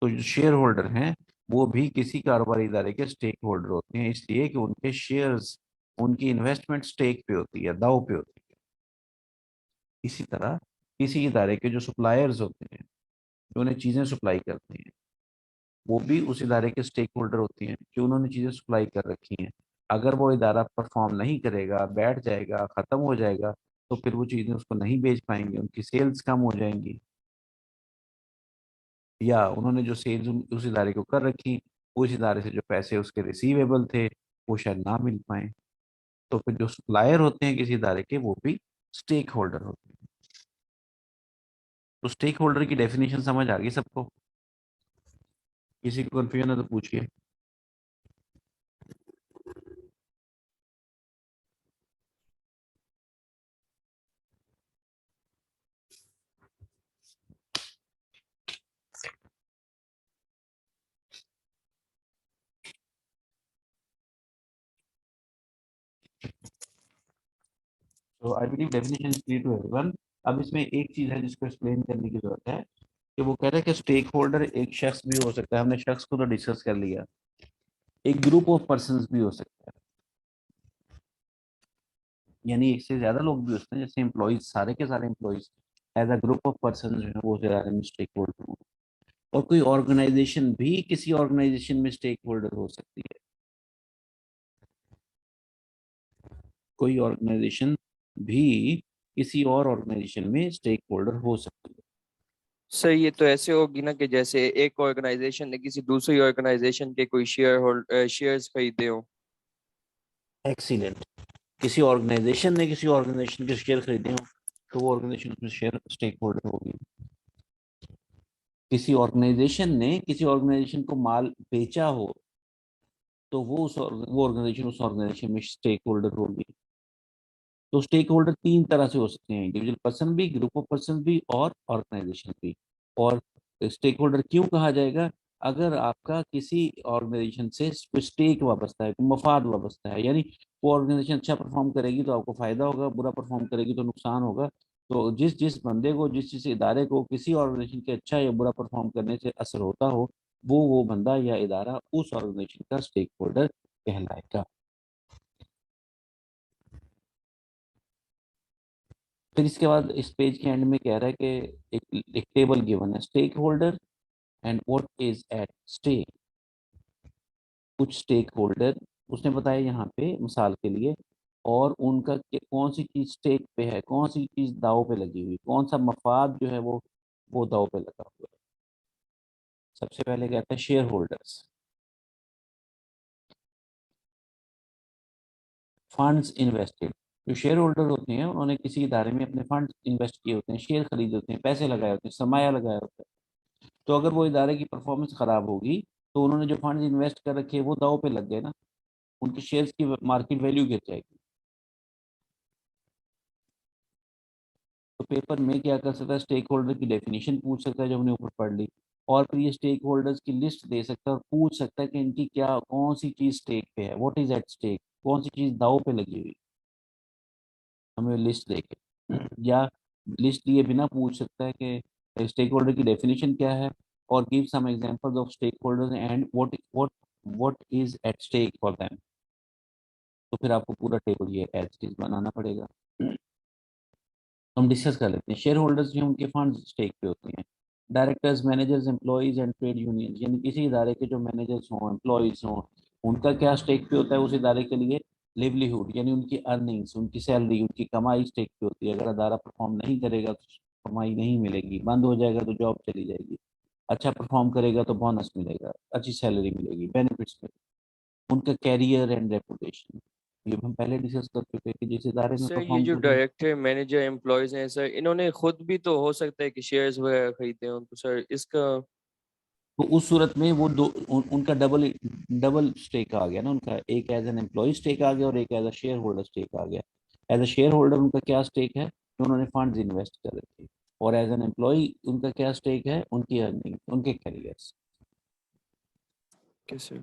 तो जो शेयर होल्डर हैं वो भी किसी कारोबारी इदारे के स्टेक होल्डर होते हैं, इसलिए कि उनके शेयर्स, उनकी इन्वेस्टमेंट स्टेक पे होती है, दाव पे होती है। इसी तरह किसी इदारे के जो सप्लायर्स होते हैं, जो उन्हें चीज़ें सप्लाई करते हैं, वो भी उस इदारे के स्टेक होल्डर होते हैं कि उन्होंने चीज़ें सप्लाई कर रखी हैं। अगर वो इदारा परफॉर्म नहीं करेगा, बैठ जाएगा, ख़त्म हो जाएगा, तो फिर वो चीज़ें उसको नहीं बेच पाएंगे, उनकी सेल्स कम हो जाएंगी, या उन्होंने जो सेल्स उस इदारे को कर रखी, उस इदारे से जो पैसे उसके रिसीवेबल थे वो शायद ना मिल पाए। तो फिर जो सप्लायर होते हैं किसी इदारे के वो भी स्टेक होल्डर होते हैं। तो स्टेक होल्डर की डेफिनेशन समझ आ गई सबको? किसी को कंफ्यूजन है तो पूछिए। तो I believe definition is clear to everyone. अब इसमें एक चीज है जिसको एक्सप्लेन करने की जरूरत है, कि वो कह रहे हैं कि स्टेक होल्डर एक शख्स भी हो सकता है, हमने शख्स को तो डिस्कस कर लिया, एक ग्रुप ऑफ पर्संस भी हो सकता है, यानी एक से ज्यादा लोग भी होते हैं, जैसे एम्प्लॉइज, सारे के सारे employees as a group of person जो है वो स्टेक होल्डर हो। और कोई ऑर्गेनाइजेशन भी किसी ऑर्गेनाइजेशन में स्टेक होल्डर हो सकती है, कोई ऑर्गेनाइजेशन भी किसी और ऑर्गेनाइजेशन में स्टेक होल्डर हो सकती है। सर ये तो ऐसे होगी ना कि जैसे एक ऑर्गेनाइजेशन ने किसी दूसरी ऑर्गेनाइजेशन के कोई शेयर्स खरीदे हो। एक्सीलेंट। किसी ऑर्गेनाइजेशन ने किसी ऑर्गेनाइजेशन के शेयर खरीदे हो तो वो ऑर्गेनाइजेशन उसमें शेयर स्टेक होल्डर होगी। किसी ऑर्गेनाइजेशन ने किसी ऑर्गेनाइजेशन को माल बेचा हो तो वो ऑर्गेनाइजेशन उस ऑर्गेनाइजेशन में स्टेक होल्डर होगी। तो स्टेक होल्डर तीन तरह से हो सकते हैं, इंडिविजुअल पर्सन भी, ग्रुप ऑफ पर्सन भी, और ऑर्गेनाइजेशन भी। और स्टेक होल्डर क्यों कहा जाएगा? अगर आपका किसी ऑर्गेनाइजेशन से कोई स्टेक वाबस्ता है, कोई मफाद वाबस्ता है, यानी वो ऑर्गेनाइजेशन अच्छा परफॉर्म करेगी तो आपको फायदा होगा, बुरा परफॉर्म करेगी तो नुकसान होगा। तो जिस जिस बंदे को, जिस जिस इदारे को किसी ऑर्गेनाइजेशन के अच्छा या बुरा परफॉर्म करने से असर होता हो, वो बंदा या इदारा उस ऑर्गेनाइजेशन का स्टेक होल्डर कहलाएगा। फिर इसके बाद इस पेज के एंड में कह रहा है कि एक टेबल गिवन है, stakeholder and what is at stake. कुछ स्टेक होल्डर उसने बताया यहाँ पे मिसाल के लिए, और उनका कौन सी चीज स्टेक पे है, कौन सी चीज दाव पे लगी हुई, कौन सा मफाद जो है वो दाव पे लगा हुआ है। सबसे पहले कहता है शेयर होल्डर्स, फंड्स इन्वेस्टेड। जो शेयर होल्डर होते हैं उन्होंने किसी इदारे में अपने फंड इन्वेस्ट किए होते हैं, शेयर खरीदे होते हैं, पैसे लगाए होते हैं, सरमाया लगाया होता है। तो अगर वो इदारे की परफॉर्मेंस खराब होगी तो उन्होंने जो फंड इन्वेस्ट कर रखे हैं वो दाव पे लग गए ना, उनके शेयर्स की मार्केट वैल्यू गिर जाएगी। तो पेपर में क्या कर सकता है, स्टेक होल्डर की डेफिनेशन पूछ सकता है जो हमने ऊपर पढ़ ली, और फिर ये स्टेक होल्डर्स की लिस्ट दे सकता है और पूछ सकता है कि इनकी क्या, कौन सी चीज स्टेक पे है, व्हाट इज एट स्टेक, कौन सी चीज दाव पे लगी हुई, हमें लिस्ट देके, या लिस्ट दिए बिना पूछ सकता है कि स्टेक होल्डर की डेफिनेशन क्या है, और give some examples of stakeholders and what what what is at stake for them, तो फिर आपको पूरा टेबल ये एज इट इज बनाना पड़ेगा। हम डिस्कस कर लेते हैं। शेयर होल्डर्स जो हैं उनके फंड स्टेक पे होते हैं। Directors, managers, employees and trade union, यानी किसी इदारे के जो मैनेजर्स हों, एम्प्लॉइज हों, उनका क्या स्टेक पे होता है उस इदारे के लिए? लिवलीहुड, यानी उनकी अर्निंग्स, उनकी सैलरी, उनकी कमाई स्टेक पे होती है। अगर इदारा परफॉर्म नहीं करेगा तो कमाई नहीं मिलेगी, बंद हो जाएगा तो जॉब चली जाएगी। अच्छा परफॉर्म करेगा तो बोनस मिलेगा, अच्छी सैलरी मिलेगी, बेनिफिट्स मिलेगी। उनका कैरियर एंड रेपुटेशन, ये हम पहले डिस्कस कर चुके हैं कि जिस इदारे में सर ये परफॉर्म जो कर रहे हैं। डायरेक्टर मैनेजर एम्प्लॉयज हैं सर, इन्होंने खुद भी तो हो सकता है कि शेयर्स वगैरह खरीदे हों, तो सर इसका। तो उस सूरत में वो दो उनका डबल डबल स्टेक आ गया ना उनका, एक एज एन एम्प्लॉय स्टेक आ गया और एक as a shareholder stake आ गया। एज अ शेयर होल्डर उनका क्या स्टेक है कि उन्होंने फंड्स इन्वेस्ट कर रखे, और एज एन एम्प्लॉय उनका क्या स्टेक है? उनकी अर्निंग, उनके कैरियर्स। कैसे?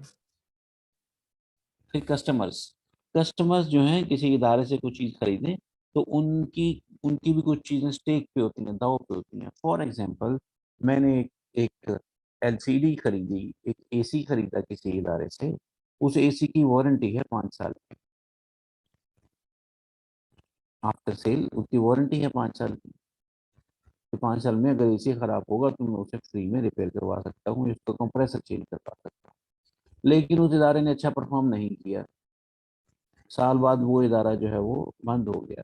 फिर कस्टमर्स, कस्टमर्स जो हैं किसी इदारे से कुछ चीज़ खरीदें तो उनकी उनकी भी कुछ चीज़ें स्टेक पे होती हैं, दाव पे होती हैं। फॉर एग्जांपल, मैंने एक एलसीडी खरीदी, एक एसी खरीदा किसी इदारे से, उस एसी की वारंटी है 5 साल की। आफ्टर सेल उसकी वारंटी है 5 साल की। तो 5 साल में अगर एसी खराब होगा तो मैं उसे फ्री में रिपेयर करवा सकता हूँ, उसका कंप्रेसर चेंज करवा सकता हूँ। लेकिन उस इदारे ने अच्छा परफॉर्म नहीं किया, साल बाद वो इदारा जो है वो बंद हो गया।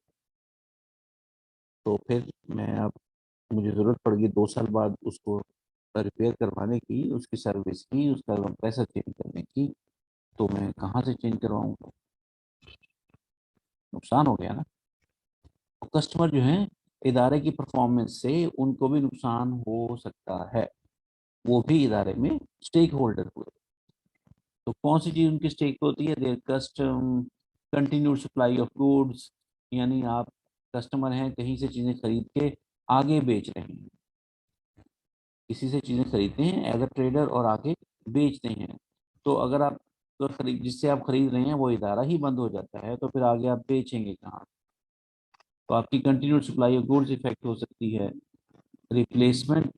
तो फिर मैं अब मुझे ज़रूरत पड़ गई 2 साल बाद उसको रिपेयर करवाने की, उसकी सर्विस की, उसका पैसा चेंज करने की, तो मैं कहाँ से चेंज करवाऊँगा? नुकसान हो गया ना। तो कस्टमर जो है इदारे की परफॉर्मेंस से उनको भी नुकसान हो सकता है, वो भी इदारे में स्टेक होल्डर हुए। तो कौन सी चीज़ उनकी स्टेक पे होती है? Their custom continued supply of goods, यानी आप कस्टमर हैं, कहीं से चीज़ें खरीद के आगे बेच रहे हैं, किसी से चीज़ें खरीदते हैं एज अ ट्रेडर और आगे बेचते हैं। तो अगर आप तो खरीद जिससे आप खरीद रहे हैं वो इदारा ही बंद हो जाता है तो फिर आगे आप बेचेंगे कहाँ? तो आपकी continued supply of goods effect हो सकती है। Replacement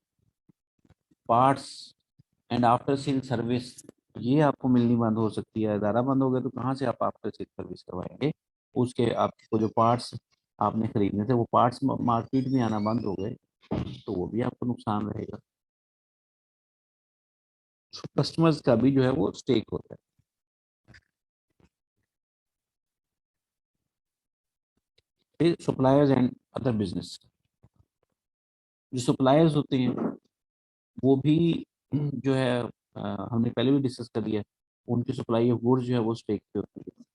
parts and after sale service, ये आपको मिलनी बंद हो सकती है। इदारा बंद हो गया तो कहाँ से आप आफ्टर सेल सर्विस करवाएंगे? उसके आपको जो पार्ट्स आपने खरीदने थे वो पार्ट्स मार्केट में आना बंद हो गए तो वो भी आपको नुकसान रहेगा। कस्टमर्स का भी जो है वो स्टेक होता है। फिर सप्लायर्स एंड अदर बिजनेस, जो सप्लायर्स होते हैं वो भी जो है हमने पहले भी डिस्कस कर लिया, उनकी सप्लाई ऑफ गुड्स जो है वो स्टेक पे होती है,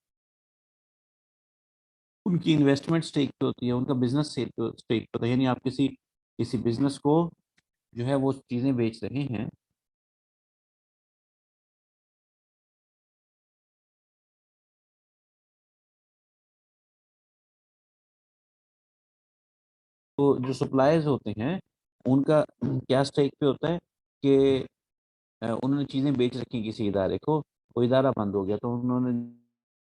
उनकी इन्वेस्टमेंट स्टेक पे होती है, उनका बिजनेस स्टेक पे होता है। यानी आप किसी किसी बिजनेस को जो है वो चीज़ें बेच रहे हैं, तो जो सप्लायर्स होते हैं उनका क्या स्टेक पे होता है कि उन्होंने चीज़ें बेच रखी किसी इदारे को, वो इदारा बंद हो गया तो उन्होंने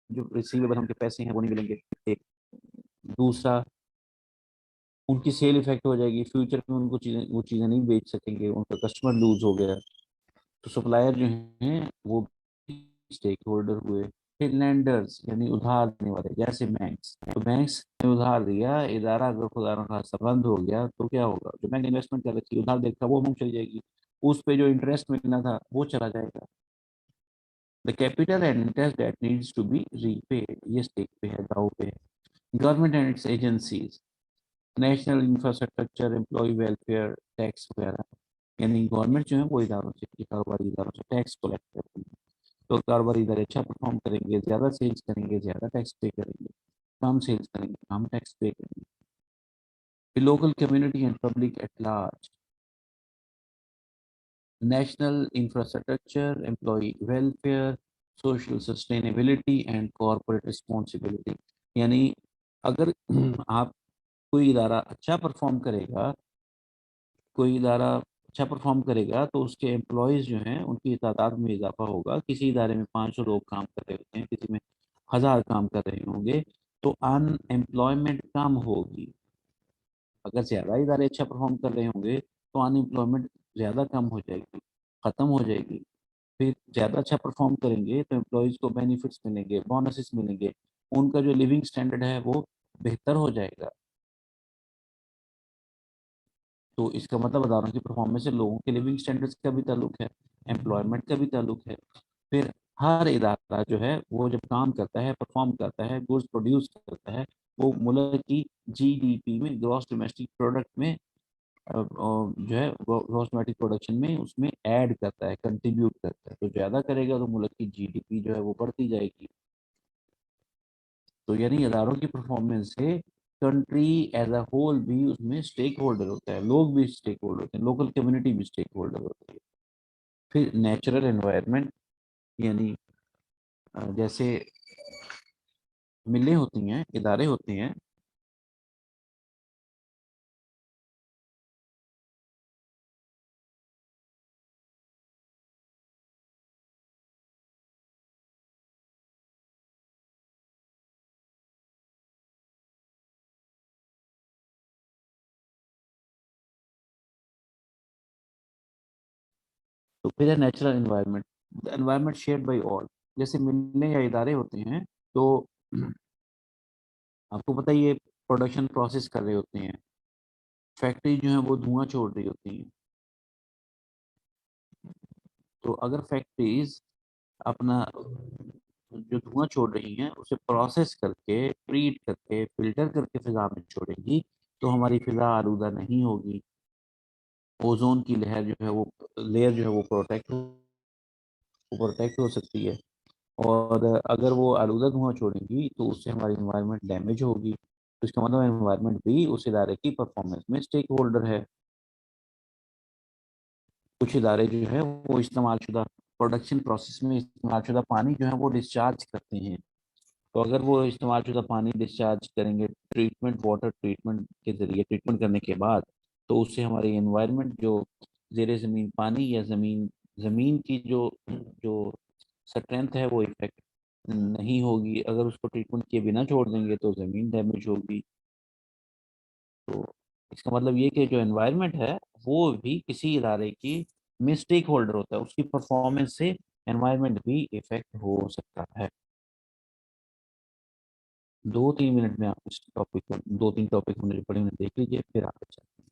जो रिसीवेबल उनके पैसे हैं वो नहीं मिलेंगे। एक दूसरा, उनकी सेल इफेक्ट हो जाएगी, फ्यूचर में उनको चीज़ें वो चीज़ें नहीं बेच सकेंगे, उनका कस्टमर लूज हो गया। तो सप्लायर जो हैं वो स्टेक होल्डर हुए। फिर लैंडर्स यानी उधार देने वाले, जैसे बैंक्स, तो बैंक्स ने उधार दिया, इदारा अगर खुदा न खास्ता बंद हो गया तो क्या होगा? जो बैंक इन्वेस्टमेंट कर रखी उधार देखा वो अमाउंट चली जाएगी, उस पे जो इंटरेस्ट मिलना था वो चला जाएगा। The capital and interest that needs to be repaid, ये स्टेक पे है, दाव पे है। Government and its agencies, national infrastructure, employ welfare, tax वगैरह, यानी गवर्नमेंट जो है वो इदारों से, कारोबारी इदारों से टैक्स कलेक्ट करती है। तो कारोबारी इदारे अच्छा परफॉर्म करेंगे, ज़्यादा सेल्स करेंगे, ज़्यादा टैक्स पे करेंगे, कम सेल्स करेंगे, कम टैक्स पे करेंगे। फिर local community and public at large, national infrastructure, employ welfare, social sustainability and corporate responsibility, यानी अगर आप कोई इदारा अच्छा परफॉर्म करेगा, कोई इदारा अच्छा परफॉर्म करेगा तो उसके एम्प्लॉयज़ जो हैं उनकी तादाद में इजाफा होगा। किसी इदारे में 500 लोग काम कर रहे होते हैं, किसी में 1000 काम कर रहे होंगे, तो अनएम्प्लॉयमेंट कम होगी। अगर ज़्यादा इदारे अच्छा परफॉर्म कर रहे होंगे तो अनएम्प्लॉयमेंट ज़्यादा कम हो जाएगी, ख़त्म हो जाएगी। फिर ज़्यादा अच्छा परफॉर्म करेंगे तो एम्प्लॉयज़ को बेनिफिट्स मिलेंगे, बोनसेस मिलेंगे, उनका जो लिविंग स्टैंडर्ड है वो बेहतर हो जाएगा। तो इसका मतलब अदारों की परफॉर्मेंस से लोगों के लिविंग स्टैंडर्ड्स का भी ताल्लुक है, एम्प्लॉयमेंट का भी ताल्लुक है। फिर हर इदारा जो है वो जब काम करता है, परफॉर्म करता है, गुड्स प्रोड्यूस करता है, वो मुल्क की जीडीपी में, ग्रॉस डोमेस्टिक प्रोडक्ट में जो है ग्रॉस डोमेस्टिक प्रोडक्शन में उसमें ऐड करता है, कंट्रीब्यूट करता है। तो ज़्यादा करेगा तो मुल्क की जीडीपी जो है वो बढ़ती जाएगी। तो यानी इदारों की परफॉर्मेंस से कंट्री एज अ होल भी उसमें स्टेक होल्डर होता है, लोग भी स्टेक होल्डर होते हैं, लोकल कम्युनिटी भी स्टेक होल्डर होती है। फिर नेचुरल एनवायरनमेंट, यानी जैसे मिलें होती हैं, इदारे होते हैं, तो फिर है natural environment, the environment shared by all. जैसे मिलें या इदारे होते हैं तो आपको पता ही है, प्रोडक्शन प्रोसेस कर रहे होते हैं, फैक्ट्री जो है वो धुआं छोड़ रही होती हैं। तो अगर फैक्ट्रीज अपना जो धुआं छोड़ रही हैं उसे प्रोसेस करके, ट्रीट करके, फिल्टर करके फिजा में छोड़ेंगी, तो हमारी फिजा आलूदा नहीं होगी। ओजोन की लहर जो है वो, लेयर जो है वो प्रोटेक्ट हो सकती है। और अगर वो आलूदा धुआं छोड़ेंगी तो उससे हमारी इन्वायरमेंट डैमेज होगी। तो इसका मतलब इन्वायरमेंट भी उस इदारे की परफॉर्मेंस में स्टेक होल्डर है। कुछ इदारे जो है वो इस्तेमाल शुदा प्रोडक्शन प्रोसेस में इस्तेमाल शुदा पानी जो है वो डिस्चार्ज करते हैं। तो अगर वो इस्तेमाल शुदा पानी डिस्चार्ज करेंगे ट्रीटमेंट, वाटर ट्रीटमेंट के जरिए, ट्रीटमेंट करने के बाद, तो उससे हमारी एनवायरनमेंट जो जेर ज़मीन पानी या ज़मीन ज़मीन की जो जो स्ट्रेंथ है वो इफेक्ट नहीं होगी। अगर उसको ट्रीटमेंट किए बिना छोड़ देंगे तो ज़मीन डैमेज होगी। तो इसका मतलब ये कि जो एनवायरनमेंट है वो भी किसी इदारे की में स्टेक होल्डर होता है, उसकी परफॉर्मेंस से एनवायरनमेंट भी इफेक्ट हो सकता है। 2-3 मिनट में आप इस टॉपिक को, 2-3 टॉपिक हमने जो पढ़े उन्हें देख लीजिए, फिर आगे चलते हैं।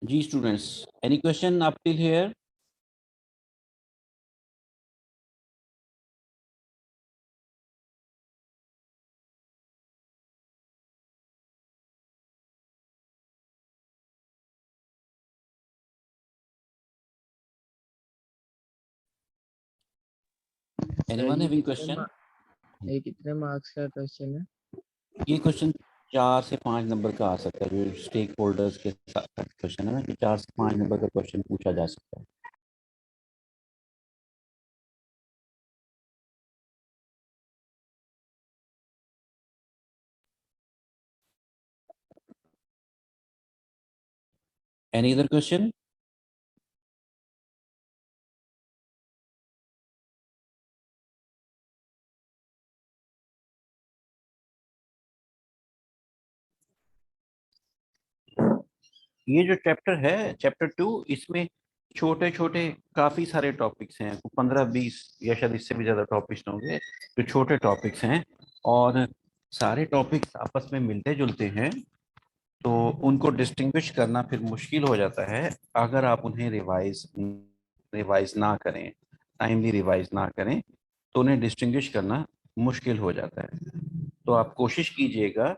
जी students, any question up till here? Sir anyone having question? ये कितने मार्क्स का क्वेश्चन है? ये क्वेश्चन 4 से 5 नंबर का आ सकता है। जो स्टेक होल्डर्स के साथ क्वेश्चन है ना, कि 4 से 5 नंबर का क्वेश्चन पूछा जा सकता है। Any other question? ये जो चैप्टर है, चैप्टर 2, इसमें छोटे छोटे काफी सारे टॉपिक्स हैं, 15-20 या शायद इससे भी ज्यादा टॉपिक्स होंगे जो छोटे टॉपिक्स हैं, और सारे टॉपिक्स आपस में मिलते जुलते हैं। तो उनको डिस्टिंग्विश करना फिर मुश्किल हो जाता है अगर आप उन्हें रिवाइज रिवाइज ना करें, टाइमली रिवाइज ना करें, तो उन्हें डिस्टिंग्विश करना मुश्किल हो जाता है। तो आप कोशिश कीजिएगा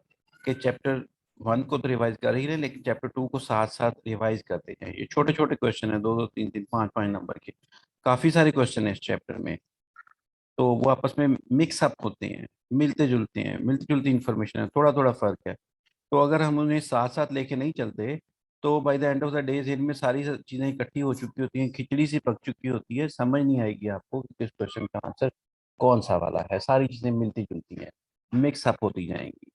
कि चैप्टर 1 को तो रिवाइज कर ही रहे, लेकिन चैप्टर 2 को साथ साथ रिवाइज करते जाएं। ये छोटे छोटे क्वेश्चन है, 2-2, 3-3, 5-5 नंबर के, काफी सारे क्वेश्चन है इस चैप्टर में। तो वो आपस में मिक्स अप होते हैं, मिलते जुलते हैं, मिलती जुलती इंफॉर्मेशन है, थोड़ा थोड़ा फर्क है। तो अगर हम उन्हें साथ साथ लेके नहीं चलते, तो by the end of the day इनमें सारी चीजें इकट्ठी हो चुकी होती हैं, खिचड़ी सी पक चुकी होती है, समझ नहीं आएगी आपको कि किस क्वेश्चन का आंसर कौन सा वाला है। सारी चीजें मिलती जुलती हैं, मिक्स अप होती जाएंगी।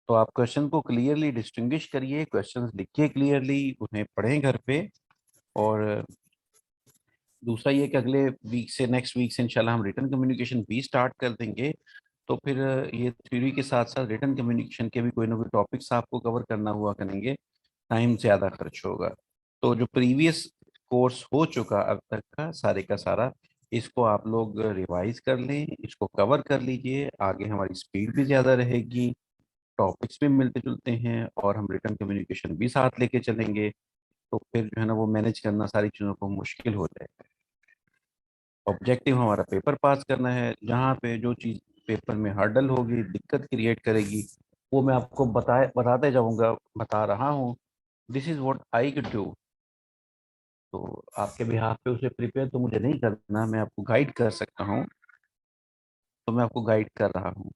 तो आप क्वेश्चन को क्लियरली डिस्टिंग्विश करिए, क्वेश्चंस लिखिए क्लियरली, उन्हें पढ़ें घर पे। और दूसरा ये कि अगले वीक से, नेक्स्ट वीक से इंशाल्लाह हम रिटन कम्युनिकेशन भी स्टार्ट कर देंगे। तो फिर ये थ्योरी के साथ साथ रिटन कम्युनिकेशन के भी कोई ना कोई टॉपिक्स आपको कवर करना हुआ करेंगे, टाइम ज़्यादा खर्च होगा। तो जो प्रीवियस कोर्स हो चुका अब तक का सारे का सारा, इसको आप लोग रिवाइज कर लें, इसको कवर कर लीजिए, आगे हमारी स्पीड भी ज़्यादा रहेगी, टॉपिक्स भी मिलते जुलते हैं, और हम रिटन कम्युनिकेशन भी साथ लेके चलेंगे। तो फिर जो है ना वो मैनेज करना सारी चीज़ों को मुश्किल हो जाएगा। ऑब्जेक्टिव हमारा पेपर पास करना है। जहाँ पे जो चीज़ पेपर में हर्डल होगी, दिक्कत क्रिएट करेगी, वो मैं आपको बताते जाऊंगा, बता रहा हूँ। This is what I can do. तो आपके बिहाफ पे उसे प्रिपेयर तो मुझे नहीं करना, मैं आपको गाइड कर सकता हूँ, तो मैं आपको गाइड कर रहा हूँ।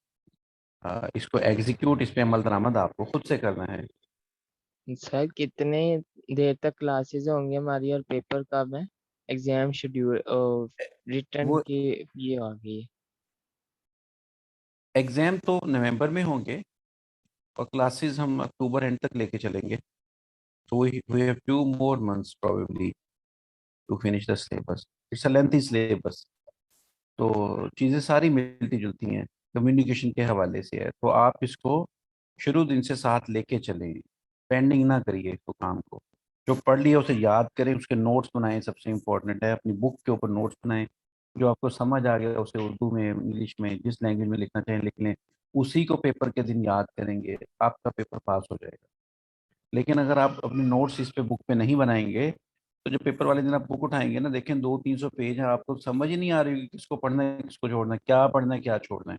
इसको एग्जीक्यूट, इस पे अमल दरामद आपको खुद से करना है। सर कितने देर तक क्लासेस होंगे हमारी और पेपर कब है? एग्जाम शेड्यूल और रिटर्न वो की ये आ गई। एग्जाम तो नवंबर में होंगे, और क्लासेस हम अक्टूबर एंड तक लेके चलेंगे। तो we have 2 more months probably to finish the syllabus. It's a lengthy syllabus. तो चीज़ें सारी मिलती जुलती हैं, कम्युनिकेशन के हवाले से है। तो आप इसको शुरू दिन से साथ लेके चलें, पेंडिंग ना करिए इसको, काम को जो पढ़ लिया उसे याद करें, उसके नोट्स बनाएं, सबसे इम्पोर्टेंट है अपनी बुक के ऊपर नोट्स बनाएं। जो आपको समझ आ गया उसे उर्दू में, इंग्लिश में, जिस लैंग्वेज में लिखना चाहें लिख लें, उसी को पेपर के दिन याद करेंगे, आपका पेपर पास हो जाएगा। लेकिन अगर आप अपने नोट्स इस पे बुक पे नहीं बनाएंगे, तो जब पेपर वाले दिन आप बुक उठाएंगे ना, देखें 200-300 पेज है, आपको समझ ही नहीं आ रही कि किसको पढ़ना है, किसको छोड़ना है, क्या पढ़ना है, क्या छोड़ना है।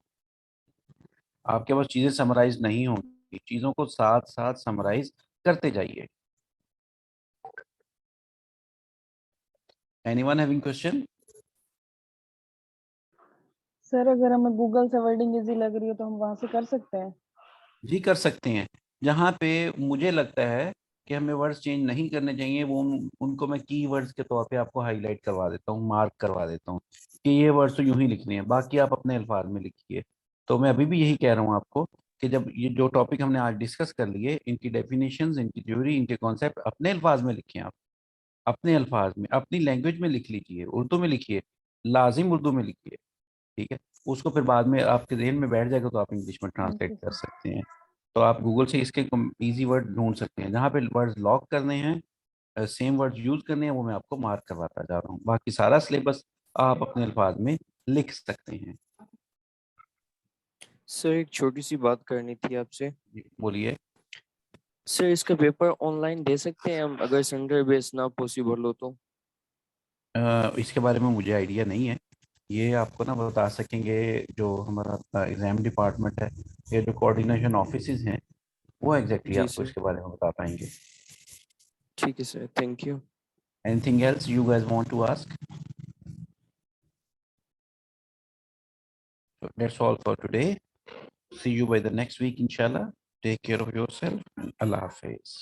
आपके पास चीजें समराइज नहीं होंगी, चीजों को साथ साथ समराइज करते जाइए। Anyone having question? सर अगर हमें गूगल से वर्डिंग इजी लग रही है तो हम वहां से कर सकते हैं? जी कर सकते हैं। जहाँ पे मुझे लगता है कि हमें वर्ड्स चेंज नहीं करने चाहिए, वो उनको मैं की वर्ड्स के तौर पे आपको हाईलाइट करवा देता हूँ, मार्क करवा देता हूँ कि ये वर्ड्स तो यूं ही लिखने हैं, बाकी आप अपने अल्फाज में लिखिए। तो मैं अभी भी यही कह रहा हूँ आपको कि जब ये जो टॉपिक हमने आज डिस्कस कर लिए, इनकी डेफिनेशंस, इनकी थ्योरी, इनके कॉन्सेप्ट अपने अल्फाज में लिखिए आप, अपने अल्फाज में, अपनी लैंग्वेज में लिख लीजिए, उर्दू में लिखिए, लाजिम उर्दू में लिखिए। ठीक है, उसको फिर बाद में आपके जहन में बैठ जाएगा तो आप इंग्लिश में थैंक ट्रांसलेट यू कर सर। सकते हैं। तो आप गूगल से इसके इजी वर्ड ढूंढ सकते हैं, जहाँ पे वर्ड्स लॉक करने हैं, सेम वर्ड्स यूज करने हैं, वो मैं आपको मार्क करवाता जा रहा हूँ। बाकी सारा सिलेबस आप अपने अल्फाज में लिख सकते हैं। सर एक छोटी सी बात करनी थी आपसे। बोलिए। सर इसका पेपर ऑनलाइन दे सकते हैं हम अगर संडे बेस ना पॉसिबल हो तो? इसके बारे में मुझे आइडिया नहीं है। ये आपको ना बता सकेंगे जो हमारा एग्जाम डिपार्टमेंट है या जो कोऑर्डिनेशन ऑफिसेज हैं, वो एग्जैक्टली जी आपको सर। इसके बारे में बता पाएंगे। ठीक है sir, thank you. Anything else you guys want to ask? That's all for today. See you by the next week inshallah. Take care of yourself and Allah Hafiz.